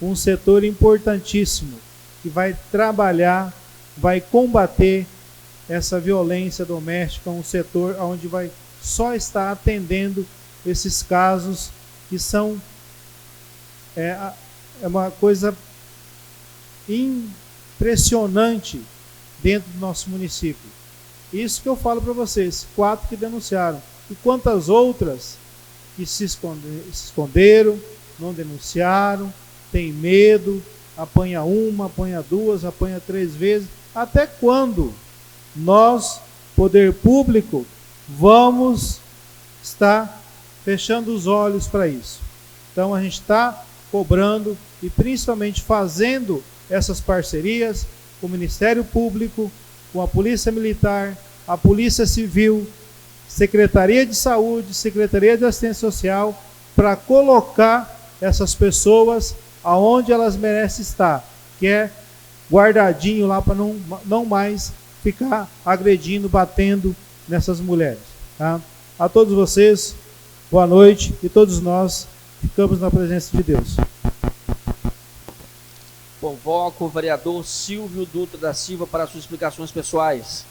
um setor importantíssimo que vai trabalhar, vai combater essa violência doméstica, um setor onde vai só estar atendendo esses casos que são uma coisa impressionante dentro do nosso município. Isso que eu falo para vocês, 4 que denunciaram. E quantas outras que se esconderam, não denunciaram, tem medo, apanha 1, apanha 2, apanha 3 vezes. Até quando nós, poder público, vamos estar fechando os olhos para isso? Então a gente está cobrando e principalmente fazendo essas parcerias com o Ministério Público, com a Polícia Militar, a Polícia Civil, Secretaria de Saúde, Secretaria de Assistência Social, para colocar essas pessoas aonde elas merecem estar, que é guardadinho lá para não mais ficar agredindo, batendo nessas mulheres. Tá? A todos vocês, boa noite, e todos nós ficamos na presença de Deus. Convoco o vereador Silvio Dutra da Silva para suas explicações pessoais.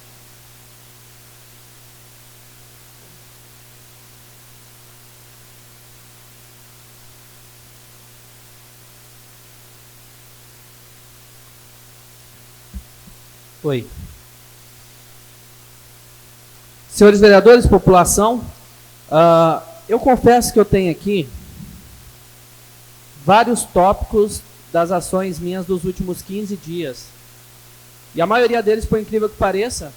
Oi. Senhores vereadores, população, eu confesso que eu tenho aqui vários tópicos das ações minhas dos últimos 15 dias. E a maioria deles, por incrível que pareça,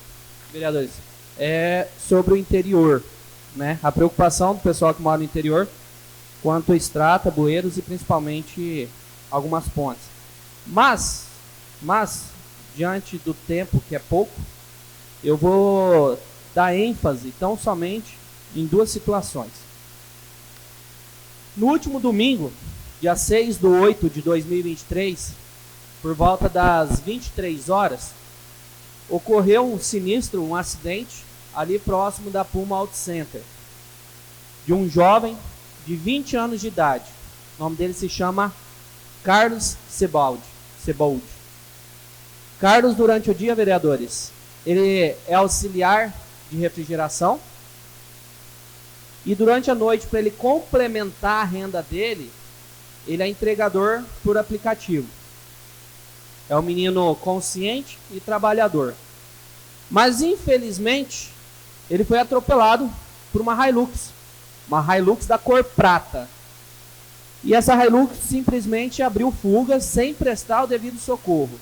vereadores, é sobre o interior, né? A preocupação do pessoal que mora no interior quanto a estrada, bueiros e principalmente algumas pontes. Mas, diante do tempo, que é pouco, eu vou dar ênfase tão somente em duas situações. No último domingo, dia 6/8/2023, por volta das 23 horas, ocorreu um sinistro, um acidente, ali próximo da Puma Auto Center, de um jovem de 20 anos de idade. O nome dele se chama Carlos Sebaldi. Carlos, durante o dia, vereadores, ele é auxiliar de refrigeração, e durante a noite, para ele complementar a renda dele, ele é entregador por aplicativo. É um menino consciente e trabalhador. Mas, infelizmente, ele foi atropelado por uma Hilux da cor prata. E essa Hilux simplesmente abriu fuga sem prestar o devido socorro.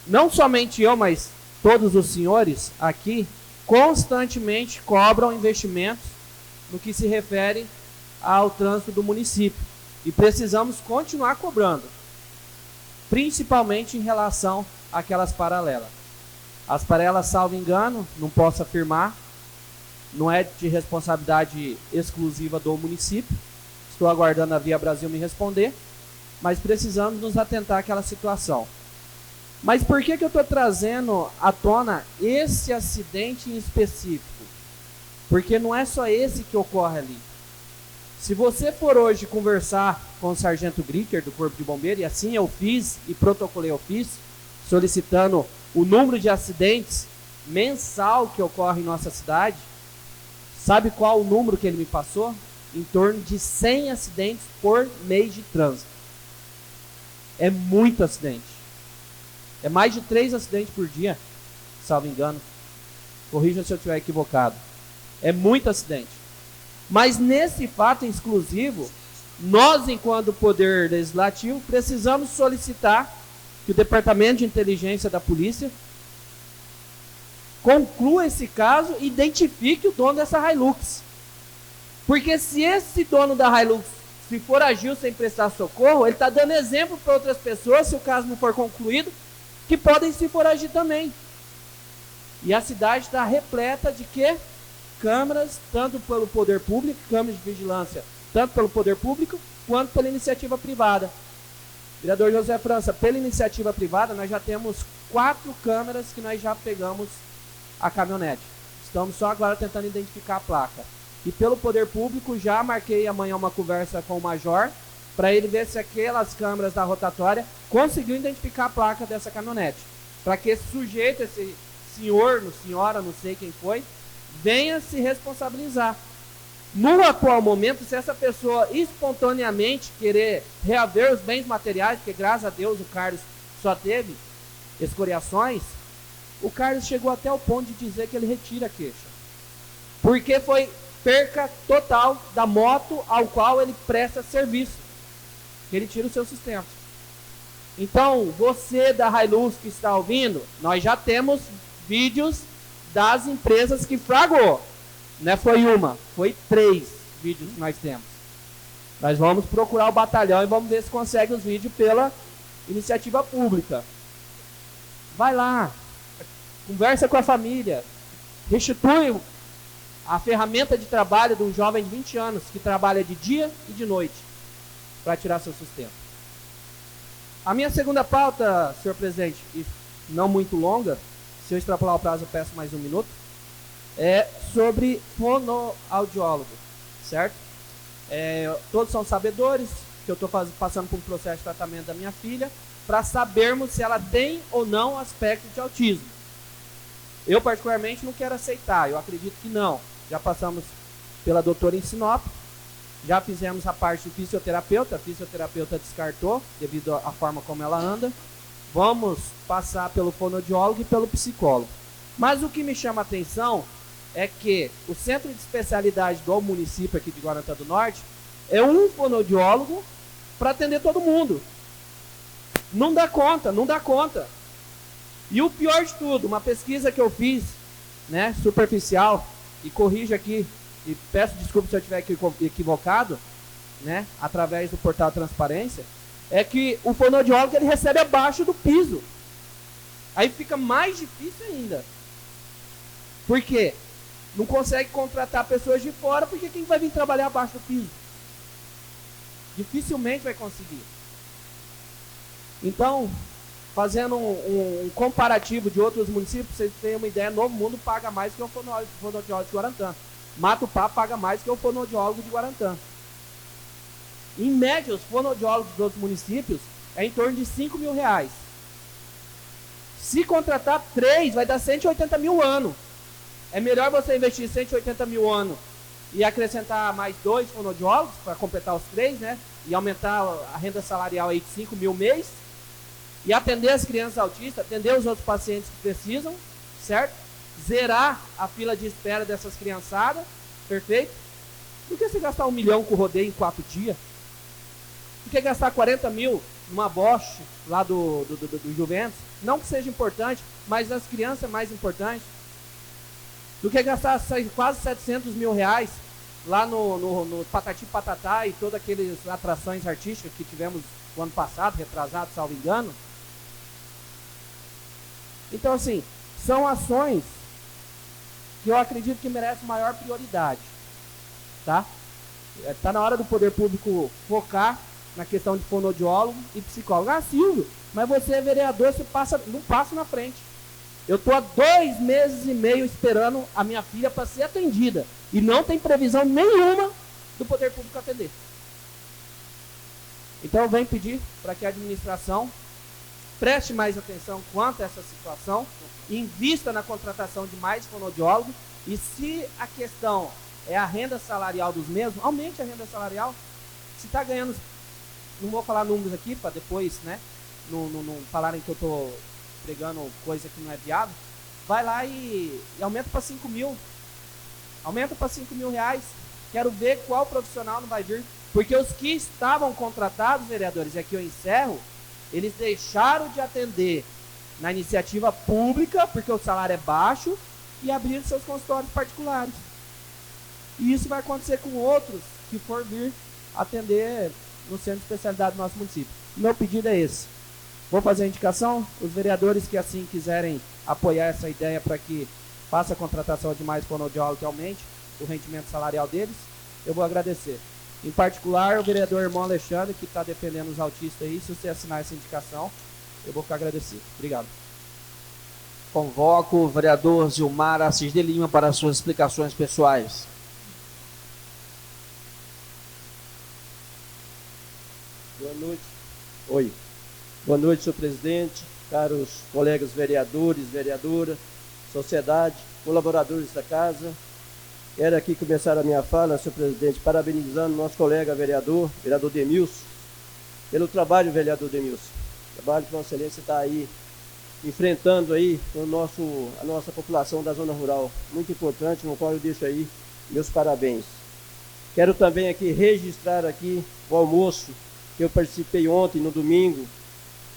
Não somente eu, mas todos os senhores aqui constantemente cobram investimentos no que se refere ao trânsito do município. E precisamos continuar cobrando, principalmente em relação àquelas paralelas. As paralelas, salvo engano, não posso afirmar, não é de responsabilidade exclusiva do município. Estou aguardando a Via Brasil me responder, mas precisamos nos atentar àquela situação. Mas por que eu estou trazendo à tona esse acidente em específico? Porque não é só esse que ocorre ali. Se você for hoje conversar com o Sargento Gricker do Corpo de Bombeiro, e assim eu fiz e protocolei ofício, solicitando o número de acidentes mensal que ocorre em nossa cidade, sabe qual o número que ele me passou? Em torno de 100 acidentes por mês de trânsito. É muito acidente. É mais de 3 acidentes por dia, salvo engano. Corrija se eu estiver equivocado. É muito acidente. Mas nesse fato exclusivo, nós, enquanto Poder Legislativo, precisamos solicitar que o Departamento de Inteligência da Polícia conclua esse caso e identifique o dono dessa Hilux. Porque se esse dono da Hilux, se foragiu sem prestar socorro, ele está dando exemplo para outras pessoas, se o caso não for concluído, que podem se foragir também. E a cidade está repleta de quê? Câmeras, tanto pelo poder público, câmeras de vigilância, tanto pelo poder público, quanto pela iniciativa privada. Vereador José França, pela iniciativa privada, nós já temos 4 câmeras que nós já pegamos a caminhonete. Estamos só agora tentando identificar a placa. E pelo poder público, já marquei amanhã uma conversa com o major, para ele ver se aquelas câmeras da rotatória conseguiu identificar a placa dessa caminhonete. Para que esse sujeito, esse senhor, senhora, não sei quem foi, venha se responsabilizar. No atual momento, se essa pessoa espontaneamente querer reaver os bens materiais, porque graças a Deus o Carlos só teve escoriações, o Carlos chegou até o ponto de dizer que ele retira a queixa. Porque foi perca total da moto ao qual ele presta serviço. Que ele tira o seu sustento. Então, você da Hilux que está ouvindo, nós já temos vídeos das empresas que flagrou. Não foi uma, foi 3 vídeos que nós temos. Nós vamos procurar o batalhão e vamos ver se consegue os vídeos pela iniciativa pública. Vai lá, conversa com a família, restitui a ferramenta de trabalho de um jovem de 20 anos que trabalha de dia e de noite para tirar seu sustento. A minha segunda pauta, senhor presidente, e não muito longa, se eu extrapolar o prazo eu peço mais 1 minuto, é sobre fonoaudiólogo, certo? Todos são sabedores que eu estou passando por um processo de tratamento da minha filha para sabermos se ela tem ou não aspecto de autismo. Eu particularmente não quero aceitar, eu acredito que não. Já passamos pela doutora em Sinop, já fizemos a parte do fisioterapeuta, a fisioterapeuta descartou devido à forma como ela anda. Vamos passar pelo fonoaudiólogo e pelo psicólogo. Mas o que me chama a atenção é que o centro de especialidade do município aqui de Guarantã do Norte é um fonoaudiólogo para atender todo mundo. Não dá conta, não dá conta. E o pior de tudo, uma pesquisa que eu fiz, né, superficial, e corrijo aqui, e peço desculpa se eu estiver equivocado, né, através do portal Transparência, é que o fonoaudiólogo ele recebe abaixo do piso. Aí fica mais difícil ainda. Por quê? Não consegue contratar pessoas de fora, porque quem vai vir trabalhar abaixo do piso? Dificilmente vai conseguir. Então, fazendo um comparativo de outros municípios, vocês têm uma ideia, Novo Mundo paga mais que o fonoaudiólogo de Guarantã. Matupá paga mais que o fonoaudiólogo de Guarantã. Em média, os fonoaudiólogos dos outros municípios é em torno de R$5 mil. Se contratar 3, vai dar 180 mil ano. É melhor você investir 180 mil ano e acrescentar mais 2 fonoaudiólogos para completar os 3, né? E aumentar a renda salarial aí de 5 mil mês. E atender as crianças autistas, atender os outros pacientes que precisam, certo? Zerar a fila de espera dessas criançadas, perfeito? Do que você gastar 1 milhão com o rodeio em 4 dias? Do que gastar 40 mil numa Bosch lá do Juventus? Não que seja importante, mas nas crianças é mais importante. Do que gastar quase 700 mil reais lá no Patati Patatá e todas aquelas atrações artísticas que tivemos o ano passado, retrasado, salvo engano. Então, assim, são ações que eu acredito que merecem maior prioridade. Tá? Está na hora do poder público focar na questão de fonoaudiólogo e psicólogo. Ah, Silvio, mas você é vereador, você não passa na frente. Eu estou há 2 meses e meio esperando a minha filha para ser atendida. E não tem previsão nenhuma do poder público atender. Então eu venho pedir para que a administração preste mais atenção quanto a essa situação, invista na contratação de mais fonoaudiólogos, e se a questão é a renda salarial dos mesmos, aumente a renda salarial. Se está ganhando, não vou falar números aqui para depois, né, não falarem que eu estou pregando coisa que não é viável, vai lá e aumenta para 5 mil. Aumenta para 5 mil reais. Quero ver qual profissional não vai vir. Porque os que estavam contratados, vereadores, e aqui eu encerro, eles deixaram de atender na iniciativa pública, porque o salário é baixo, e abriram seus consultórios particulares. E isso vai acontecer com outros que for vir atender no centro de especialidade do nosso município. Meu pedido é esse. Vou fazer a indicação, os vereadores que assim quiserem apoiar essa ideia para que faça a contratação de mais fonoaudiólogos que aumente o rendimento salarial deles, eu vou agradecer. Em particular, o vereador irmão Alexandre, que está defendendo os autistas aí, se você assinar essa indicação, eu vou ficar agradecido. Obrigado. Convoco o vereador Zilmar Assis de Lima para as suas explicações pessoais. Boa noite. Oi. Boa noite, senhor presidente, caros colegas vereadores, vereadora, sociedade, colaboradores da casa. Quero aqui começar a minha fala, senhor presidente, parabenizando nosso colega vereador Demilson, pelo trabalho, vereador Demilson. Trabalho que Vossa Excelência está aí enfrentando aí com a nossa população da zona rural. Muito importante, no qual eu deixo aí meus parabéns. Quero também aqui registrar aqui o almoço que eu participei ontem, no domingo,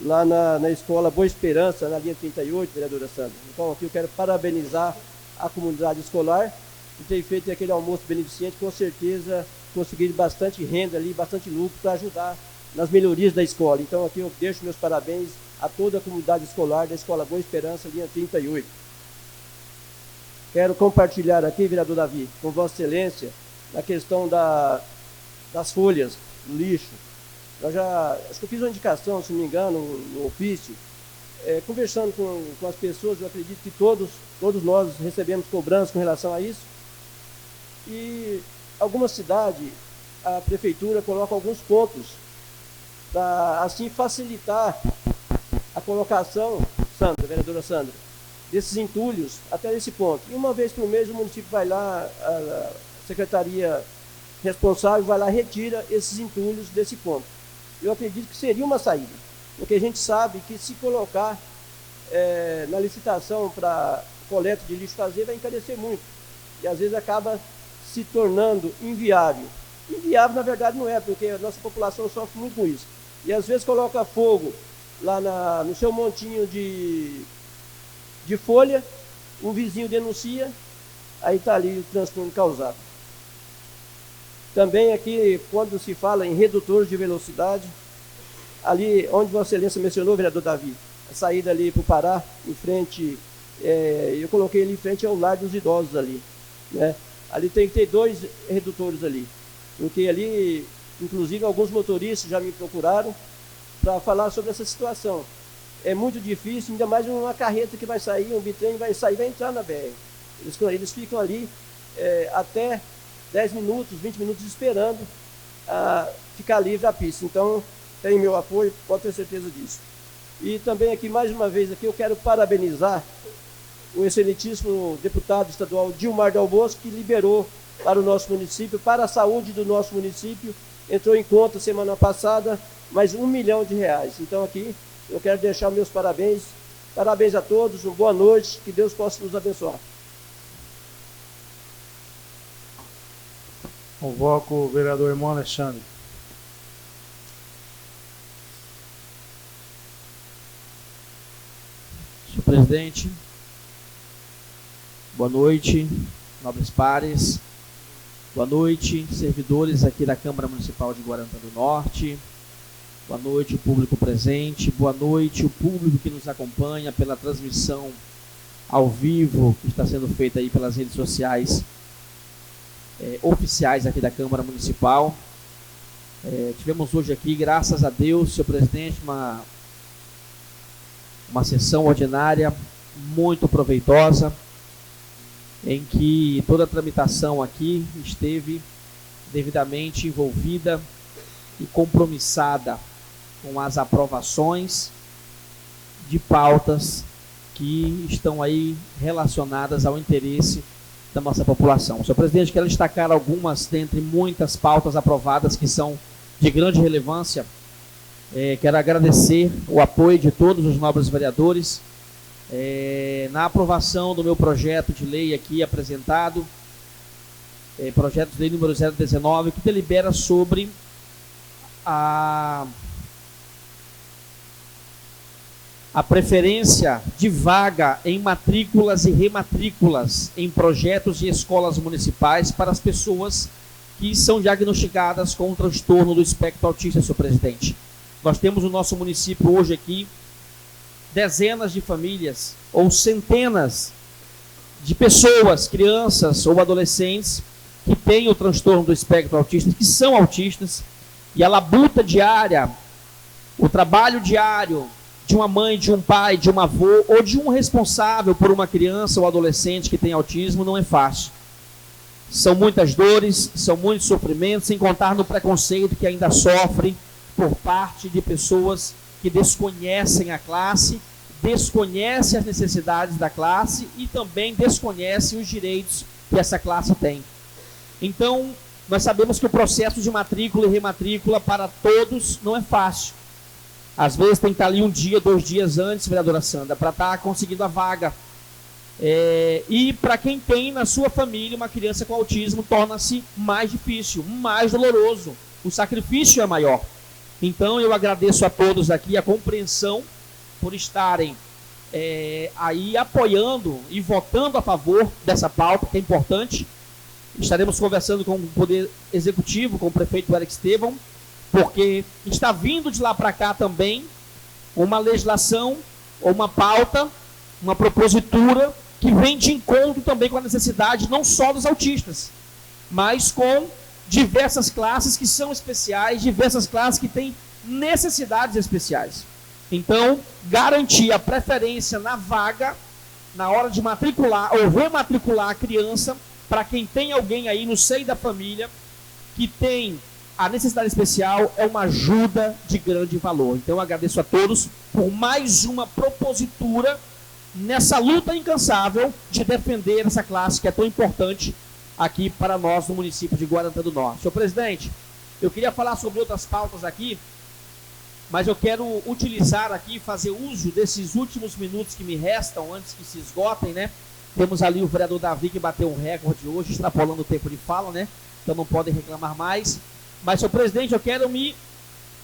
lá na escola Boa Esperança, na linha 38, vereadora Sandra. Então aqui eu quero parabenizar a comunidade escolar por ter feito aquele almoço beneficente, com certeza conseguiram bastante renda ali, bastante lucro para ajudar nas melhorias da escola. Então aqui eu deixo meus parabéns a toda a comunidade escolar da escola Boa Esperança, linha 38. Quero compartilhar aqui, vereador Davi, com Vossa Excelência, a questão das folhas, do lixo. Acho que eu fiz uma indicação, se não me engano, no ofício, conversando com as pessoas, eu acredito que todos nós recebemos cobranças com relação a isso. E alguma cidade, a prefeitura coloca alguns pontos para assim facilitar a colocação, vereadora Sandra, desses entulhos até esse ponto. E uma vez por mês o município vai lá, a secretaria responsável vai lá e retira esses entulhos desse ponto. Eu acredito que seria uma saída, porque a gente sabe que se colocar na licitação para coleta de lixo fazer, vai encarecer muito. E às vezes acaba se tornando inviável. Inviável, na verdade, não é, porque a nossa população sofre muito com isso. E às vezes coloca fogo lá no seu montinho de folha, um vizinho denuncia, aí está ali o transtorno causado. Também aqui, quando se fala em redutores de velocidade, ali onde Vossa Excelência mencionou, vereador Davi, a saída ali para o Pará, em frente, eu coloquei ali em frente ao lar dos idosos ali, né? Ali tem que ter 2 redutores ali, porque ali, inclusive, alguns motoristas já me procuraram para falar sobre essa situação. É muito difícil, ainda mais uma carreta que vai sair, um bitrem vai sair, vai entrar na BR. Eles ficam ali até 10 minutos, 20 minutos esperando ficar livre a pista. Então, tem meu apoio, pode ter certeza disso. E também aqui, mais uma vez, aqui eu quero parabenizar o excelentíssimo deputado estadual Dilmar Dal Bosco, que liberou para o nosso município, para a saúde do nosso município, entrou em conta semana passada mais R$1 milhão. Então aqui eu quero deixar meus parabéns. Parabéns a todos, uma boa noite, que Deus possa nos abençoar. Convoco o vereador irmão Alexandre. Senhor presidente, boa noite, nobres pares, boa noite, servidores aqui da Câmara Municipal de Guarantã do Norte, boa noite, o público presente, boa noite, o público que nos acompanha pela transmissão ao vivo que está sendo feita aí pelas redes sociais oficiais aqui da Câmara Municipal. Tivemos hoje aqui, graças a Deus, senhor presidente, uma sessão ordinária muito proveitosa, em que toda a tramitação aqui esteve devidamente envolvida e compromissada com as aprovações de pautas que estão aí relacionadas ao interesse da nossa população. Senhor presidente, quero destacar algumas dentre muitas pautas aprovadas que são de grande relevância. Quero agradecer o apoio de todos os nobres vereadores na aprovação do meu projeto de lei aqui apresentado, projeto de lei número 019, que delibera sobre a preferência de vaga em matrículas e rematrículas em projetos de escolas municipais para as pessoas que são diagnosticadas com o transtorno do espectro autista, senhor presidente. Nós temos no nosso município hoje aqui dezenas de famílias ou centenas de pessoas, crianças ou adolescentes que têm o transtorno do espectro autista, que são autistas, e a labuta diária, o trabalho diário de uma mãe, de um pai, de um avô ou de um responsável por uma criança ou adolescente que tem autismo não é fácil. São muitas dores, são muitos sofrimentos, sem contar no preconceito que ainda sofre por parte de pessoas que desconhecem a classe, desconhecem as necessidades da classe e também desconhecem os direitos que essa classe tem. Então, nós sabemos que o processo de matrícula e rematrícula para todos não é fácil. Às vezes tem que estar ali 1 dia, 2 dias antes, vereadora Sandra, para estar conseguindo a vaga. E para quem tem na sua família uma criança com autismo, torna-se mais difícil, mais doloroso. O sacrifício é maior. Então eu agradeço a todos aqui a compreensão por estarem aí apoiando e votando a favor dessa pauta, que é importante. Estaremos conversando com o Poder Executivo, com o prefeito Eric Estevão, porque está vindo de lá para cá também uma legislação, ou uma pauta, uma propositura que vem de encontro também com a necessidade não só dos autistas, mas com diversas classes que são especiais, diversas classes que têm necessidades especiais. Então, garantir a preferência na vaga, na hora de matricular ou rematricular a criança, para quem tem alguém aí no seio da família que tem a necessidade especial, é uma ajuda de grande valor. Então eu agradeço a todos por mais uma propositura nessa luta incansável de defender essa classe que é tão importante aqui para nós no município de Guarantã do Norte. Senhor presidente, eu queria falar sobre outras pautas aqui, mas eu quero utilizar aqui, fazer uso desses últimos minutos que me restam antes que se esgotem, né, Temos ali o vereador Davi, que bateu um recorde hoje, extrapolando o tempo de fala, né? Então não podem reclamar mais. Mas, senhor presidente, eu quero me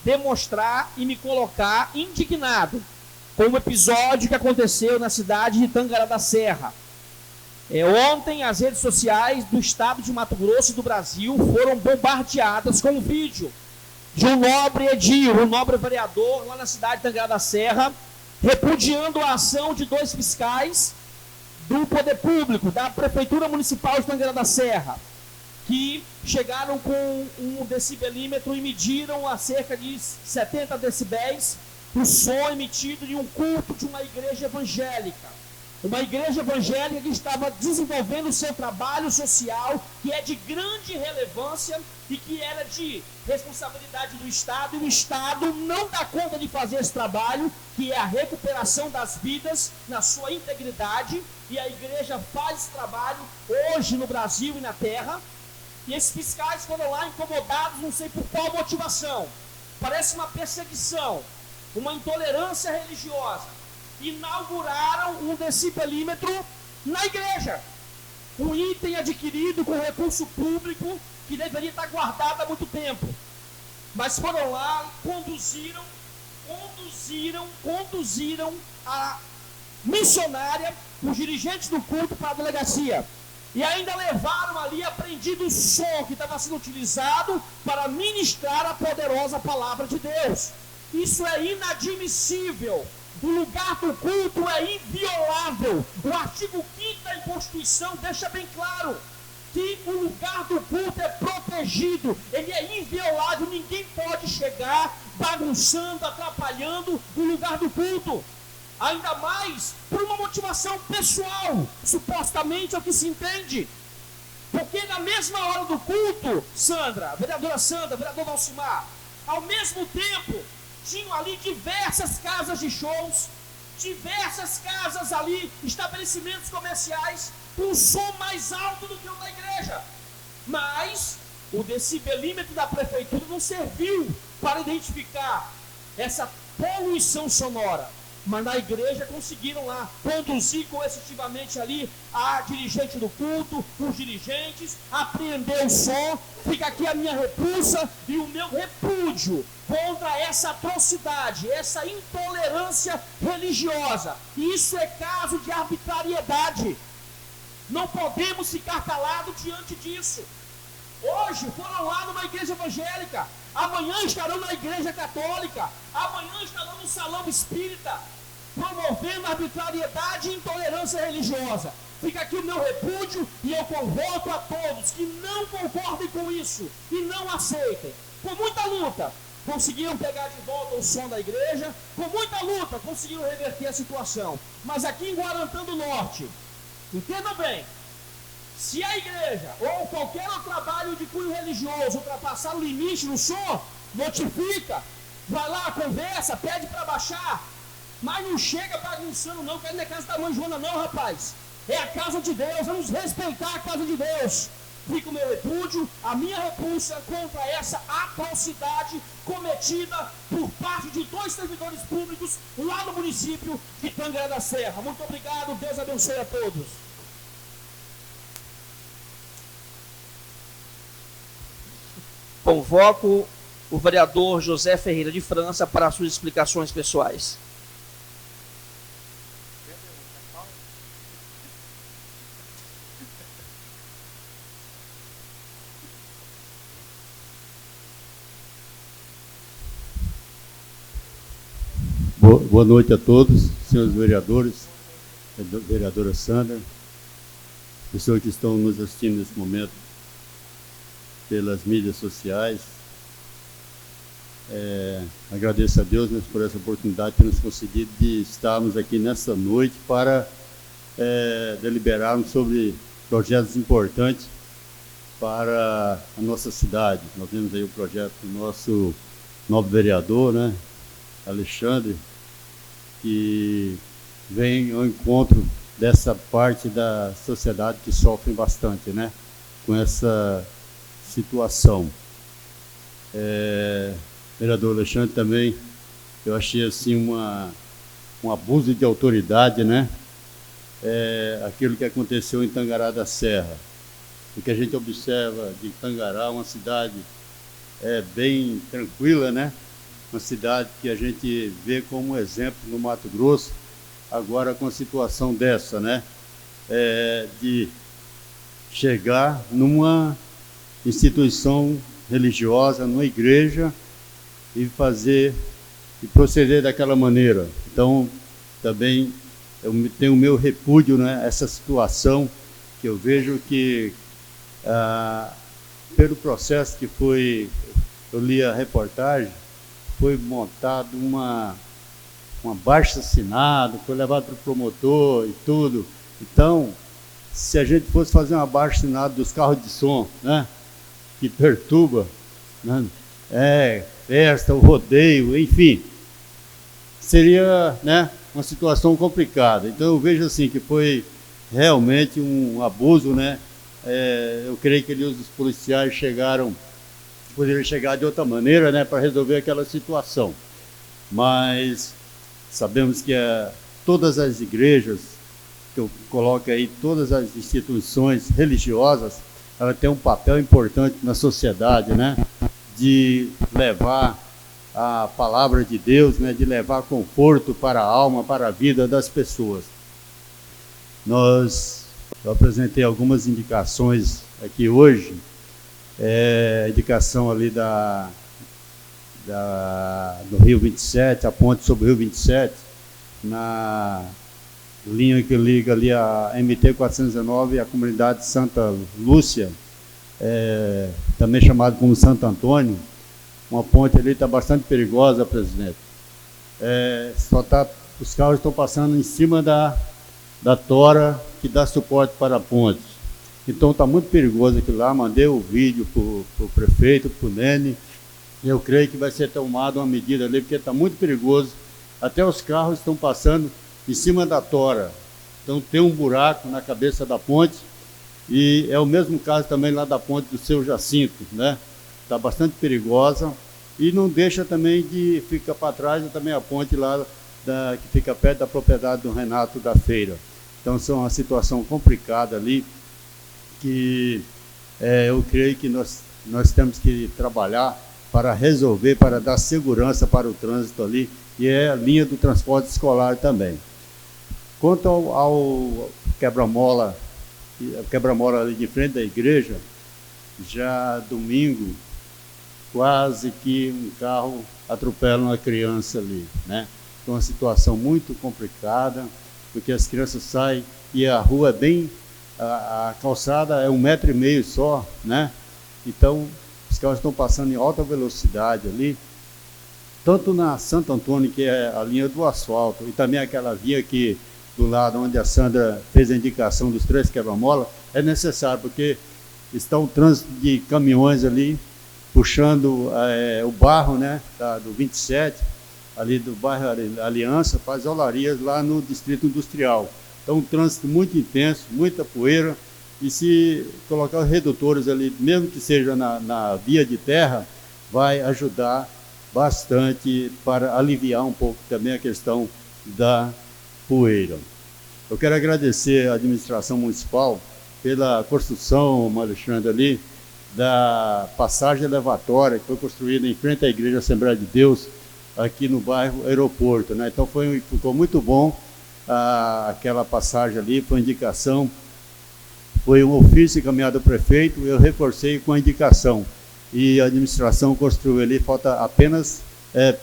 demonstrar e me colocar indignado com um episódio que aconteceu na cidade de Tangará da Serra. Ontem, as redes sociais do estado de Mato Grosso e do Brasil foram bombardeadas com um vídeo de um nobre edil, um nobre vereador lá na cidade de Tangará da Serra, repudiando a ação de 2 fiscais do poder público, da Prefeitura Municipal de Tangará da Serra, que chegaram com um decibelímetro e mediram a cerca de 70 decibéis o som emitido de um culto de uma igreja evangélica. Uma igreja evangélica que estava desenvolvendo o seu trabalho social, que é de grande relevância e que era de responsabilidade do Estado, e o Estado não dá conta de fazer esse trabalho, que é a recuperação das vidas na sua integridade, e a igreja faz esse trabalho hoje no Brasil e na terra. E esses fiscais foram lá incomodados, não sei por qual motivação. Parece uma perseguição, uma intolerância religiosa. Inauguraram um decibelímetro na igreja. Um item adquirido com recurso público que deveria estar guardado há muito tempo. Mas foram lá, conduziram a missionária, os dirigentes do culto, para a delegacia. E ainda levaram ali apreendido o som que estava sendo utilizado para ministrar a poderosa palavra de Deus. Isso é inadmissível. O lugar do culto é inviolável. O artigo 5º da Constituição deixa bem claro que o lugar do culto é protegido, ele é inviolável, ninguém pode chegar bagunçando, atrapalhando o lugar do culto. Ainda mais por uma motivação pessoal, supostamente é o que se entende. Porque na mesma hora do culto, vereadora Sandra, vereador Valcimar, ao mesmo tempo, tinham ali diversas casas de shows, diversas casas ali, estabelecimentos comerciais, com um som mais alto do que o da igreja. Mas o decibelímetro da prefeitura não serviu para identificar essa poluição sonora. Mas na igreja conseguiram lá conduzir coercitivamente ali a dirigente do culto, os dirigentes, apreender o som. Fica aqui a minha repulsa e o meu repúdio contra essa atrocidade, essa intolerância religiosa. Isso é caso de arbitrariedade. Não podemos ficar calados diante disso. Hoje foram lá numa igreja evangélica, amanhã estarão na igreja católica, amanhã estarão no salão espírita, promovendo arbitrariedade e intolerância religiosa. Fica aqui o meu repúdio e eu convoco a todos que não concordem com isso e não aceitem. Com muita luta, conseguiram pegar de volta o som da igreja, com muita luta, conseguiram reverter a situação. Mas aqui em Guarantã do Norte, entendam bem, se a igreja ou qualquer outro trabalho de cunho religioso ultrapassar o limite no som, notifica, vai lá, conversa, pede para baixar, mas não chega bagunçando não, que não é casa da mãe Joana não, rapaz. É a casa de Deus, vamos respeitar a casa de Deus. Fica o meu repúdio, a minha repulsa contra essa atrocidade cometida por parte de 2 servidores públicos lá no município de Tangará da Serra. Muito obrigado, Deus abençoe a todos. Convoco o vereador José Ferreira de França para suas explicações pessoais. Boa noite a todos, senhores vereadores, vereadora Sandra, pessoas que estão nos assistindo nesse momento pelas mídias sociais. Agradeço a Deus por essa oportunidade de nos concedido de estarmos aqui nessa noite para deliberarmos sobre projetos importantes para a nossa cidade. Nós temos aí o projeto do nosso novo vereador, né, Alexandre, que vem ao encontro dessa parte da sociedade que sofre bastante, né, com essa situação. Vereador Alexandre também, eu achei assim um abuso de autoridade, né, aquilo que aconteceu em Tangará da Serra. O que a gente observa de Tangará, uma cidade bem tranquila, né? Uma cidade que a gente vê como exemplo no Mato Grosso, agora com a situação dessa, né? De chegar numa instituição religiosa, numa igreja, e proceder daquela maneira. Então, também eu tenho o meu repúdio, né, essa situação que eu vejo que, pelo processo que foi, eu li a reportagem, foi montado uma abaixo-assinado, foi levado para o promotor e tudo. Então, se a gente fosse fazer um abaixo-assinado dos carros de som, né, que perturba, né, festa, o rodeio, enfim, seria, né, uma situação complicada. Então eu vejo assim que foi realmente um abuso, né? Eu creio que os policiais poderiam chegar de outra maneira, né, para resolver aquela situação. Mas sabemos que todas as igrejas, que eu coloco aí, todas as instituições religiosas, ela tem um papel importante na sociedade, né? De levar a palavra de Deus, né? De levar conforto para a alma, para a vida das pessoas. Eu apresentei algumas indicações aqui hoje, indicação ali do Rio 27, a ponte sobre o Rio 27, na linha que liga ali a MT 419 e a comunidade Santa Lúcia, também chamado como Santo Antônio. Uma ponte ali está bastante perigosa, presidente. Os carros estão passando em cima da tora que dá suporte para a ponte. Então está muito perigoso aquilo lá. Mandei o vídeo para o prefeito, para o Nene, e eu creio que vai ser tomada uma medida ali, porque está muito perigoso. Até os carros estão passando em cima da tora. Então tem um buraco na cabeça da ponte, e é o mesmo caso também lá da ponte do Seu Jacinto, né? Está bastante perigosa, e não deixa também de ficar para trás também a ponte lá que fica perto da propriedade do Renato da Feira. Então é uma situação complicada ali, que eu creio que nós temos que trabalhar para resolver, para dar segurança para o trânsito ali, e é a linha do transporte escolar também. Quanto ao quebra-mola ali de frente da igreja, já domingo, quase que um carro atropela uma criança ali, né? Então, uma situação muito complicada, porque as crianças saem e a rua é bem... A calçada é 1,5 metro só, né? Então, os carros estão passando em alta velocidade ali, tanto na Santo Antônio, que é a linha do asfalto, e também aquela via que, do lado onde a Sandra fez a indicação dos 3 quebra-mola, é necessário, porque está um trânsito de caminhões ali, puxando o barro, né, do 27, ali do bairro Aliança, para as olarias lá no Distrito Industrial. Então, um trânsito muito intenso, muita poeira, e se colocar os redutores ali, mesmo que seja na via de terra, vai ajudar bastante para aliviar um pouco também a questão da poeira. Eu quero agradecer à administração municipal pela construção, Alexandre, ali, da passagem elevatória que foi construída em frente à Igreja Assembleia de Deus, aqui no bairro Aeroporto, né? Então ficou muito bom aquela passagem ali, foi indicação, foi um ofício encaminhado ao prefeito, eu reforcei com a indicação, e a administração construiu ali, falta apenas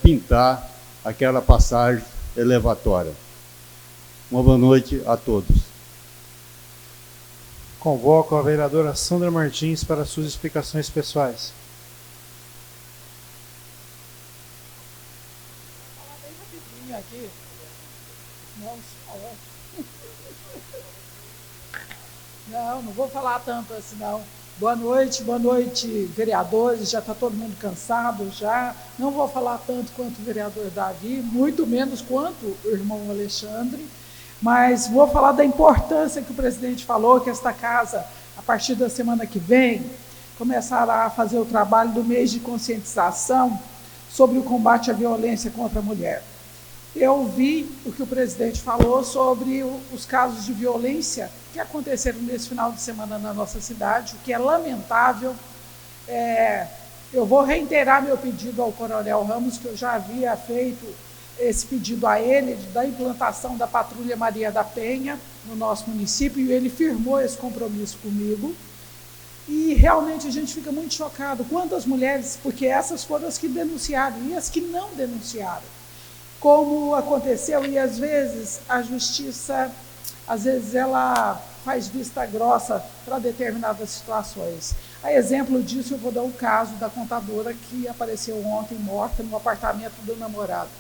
pintar aquela passagem elevatória. Uma boa noite a todos. Convoco a vereadora Sandra Martins para suas explicações pessoais. Aqui. Não vou falar tanto assim, não. Boa noite, vereadores. Já está todo mundo cansado já. Não vou falar tanto quanto o vereador Davi, muito menos quanto o irmão Alexandre, mas vou falar da importância que o presidente falou, que esta casa, a partir da semana que vem, começará a fazer o trabalho do mês de conscientização sobre o combate à violência contra a mulher. eu vi o que o presidente falou sobre os casos de violência que aconteceram nesse final de semana na nossa cidade, o que é lamentável. Eu vou reiterar meu pedido ao Coronel Ramos, que eu já havia feito esse pedido a ele, da implantação da Patrulha Maria da Penha no nosso município, e ele firmou esse compromisso comigo. E realmente a gente fica muito chocado. Quantas mulheres, porque essas foram as que denunciaram e as que não denunciaram. Como aconteceu, e às vezes a justiça, ela faz vista grossa para determinadas situações. A exemplo disso, eu vou dar o caso da contadora que apareceu ontem morta no apartamento do namorado.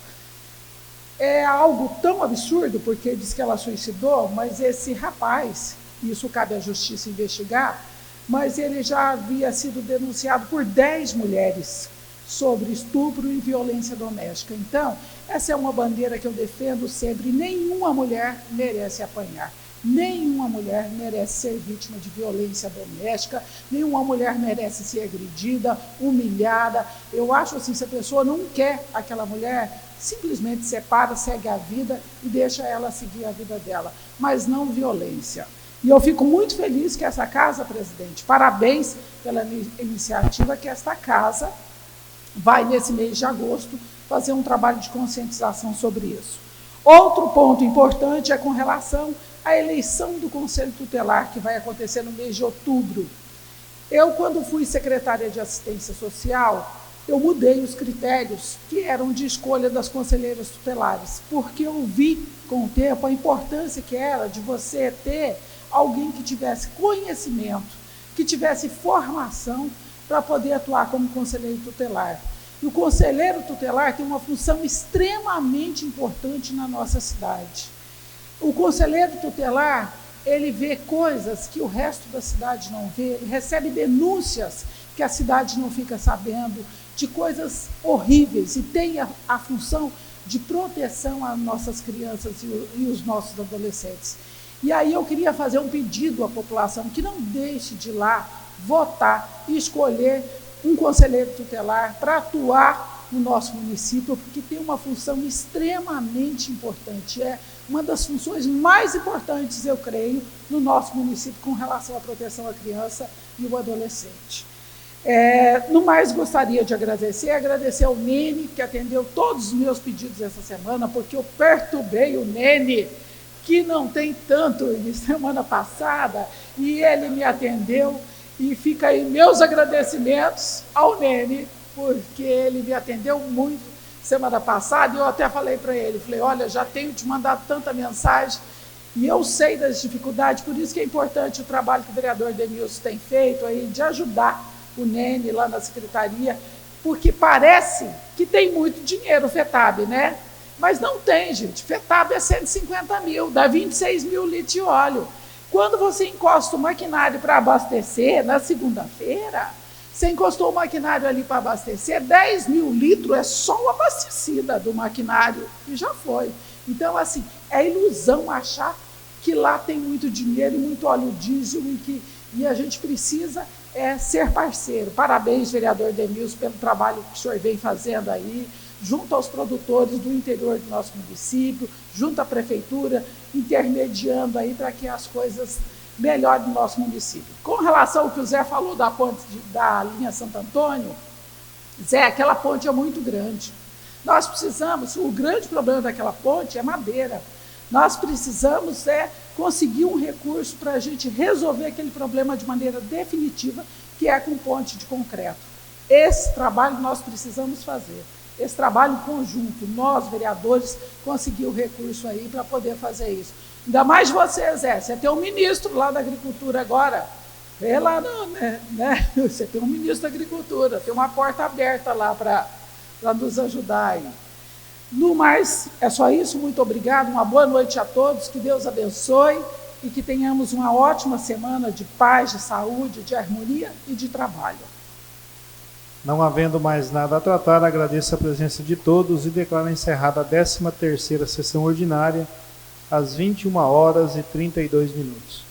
É algo tão absurdo, porque diz que ela suicidou, mas esse rapaz, isso cabe à justiça investigar, mas ele já havia sido denunciado por 10 mulheres sobre estupro e violência doméstica. Então, essa é uma bandeira que eu defendo sempre. Nenhuma mulher merece apanhar. Nenhuma mulher merece ser vítima de violência doméstica, nenhuma mulher merece ser agredida, humilhada. Eu acho assim, se a pessoa não quer aquela mulher, simplesmente separa, segue a vida e deixa ela seguir a vida dela, mas não violência. E eu fico muito feliz que essa casa, presidente, parabéns pela iniciativa, que esta casa vai, nesse mês de agosto, fazer um trabalho de conscientização sobre isso. Outro ponto importante é com relação à eleição do Conselho Tutelar, que vai acontecer no mês de outubro. Eu, quando fui secretária de Assistência Social, eu mudei os critérios que eram de escolha das conselheiras tutelares, porque eu vi com o tempo a importância que era de você ter alguém que tivesse conhecimento, que tivesse formação para poder atuar como conselheiro tutelar. E o conselheiro tutelar tem uma função extremamente importante na nossa cidade. O conselheiro tutelar, ele vê coisas que o resto da cidade não vê, ele recebe denúncias que a cidade não fica sabendo, de coisas horríveis, e tem a função de proteção às nossas crianças e os nossos adolescentes. E aí eu queria fazer um pedido à população que não deixe de ir lá votar e escolher um conselheiro tutelar para atuar no nosso município, porque tem uma função extremamente importante. É uma das funções mais importantes, eu creio, no nosso município com relação à proteção à criança e ao adolescente. No mais, gostaria de agradecer ao Nene, que atendeu todos os meus pedidos essa semana, porque eu perturbei o Nene, que não tem tanto de semana passada, e ele me atendeu, e fica aí meus agradecimentos ao Nene, porque ele me atendeu muito semana passada, e eu até falei para ele, falei, olha, já tenho te mandado tanta mensagem, e eu sei das dificuldades, por isso que é importante o trabalho que o vereador Denilson tem feito aí, de ajudar o Nene lá na secretaria, porque parece que tem muito dinheiro o FETAB, né? Mas não tem, gente. FETAB é 150 mil, dá 26 mil litros de óleo. Quando você encosta o maquinário para abastecer, na segunda-feira, você encostou o maquinário ali para abastecer, 10 mil litros é só o abastecida do maquinário, e já foi. Então, assim, é ilusão achar que lá tem muito dinheiro e muito óleo diesel e a gente precisa ser parceiro. Parabéns, vereador Denilson, pelo trabalho que o senhor vem fazendo aí, junto aos produtores do interior do nosso município, junto à prefeitura, intermediando aí para que as coisas melhorem no nosso município. Com relação ao que o Zé falou da ponte da linha Santo Antônio, Zé, aquela ponte é muito grande. Nós precisamos, o grande problema daquela ponte é madeira. Nós precisamos conseguir um recurso para a gente resolver aquele problema de maneira definitiva, que é com ponte de concreto. Esse trabalho nós precisamos fazer. Esse trabalho conjunto, nós, vereadores, conseguir o recurso aí para poder fazer isso. Ainda mais você, Zé, você tem um ministro lá da Agricultura agora. Vê lá, não, né? Você tem um ministro da Agricultura, tem uma porta aberta lá para nos ajudar aí. No mais, é só isso, muito obrigado, uma boa noite a todos, que Deus abençoe e que tenhamos uma ótima semana de paz, de saúde, de harmonia e de trabalho. Não havendo mais nada a tratar, agradeço a presença de todos e declaro encerrada a 13ª sessão ordinária, às 21h32.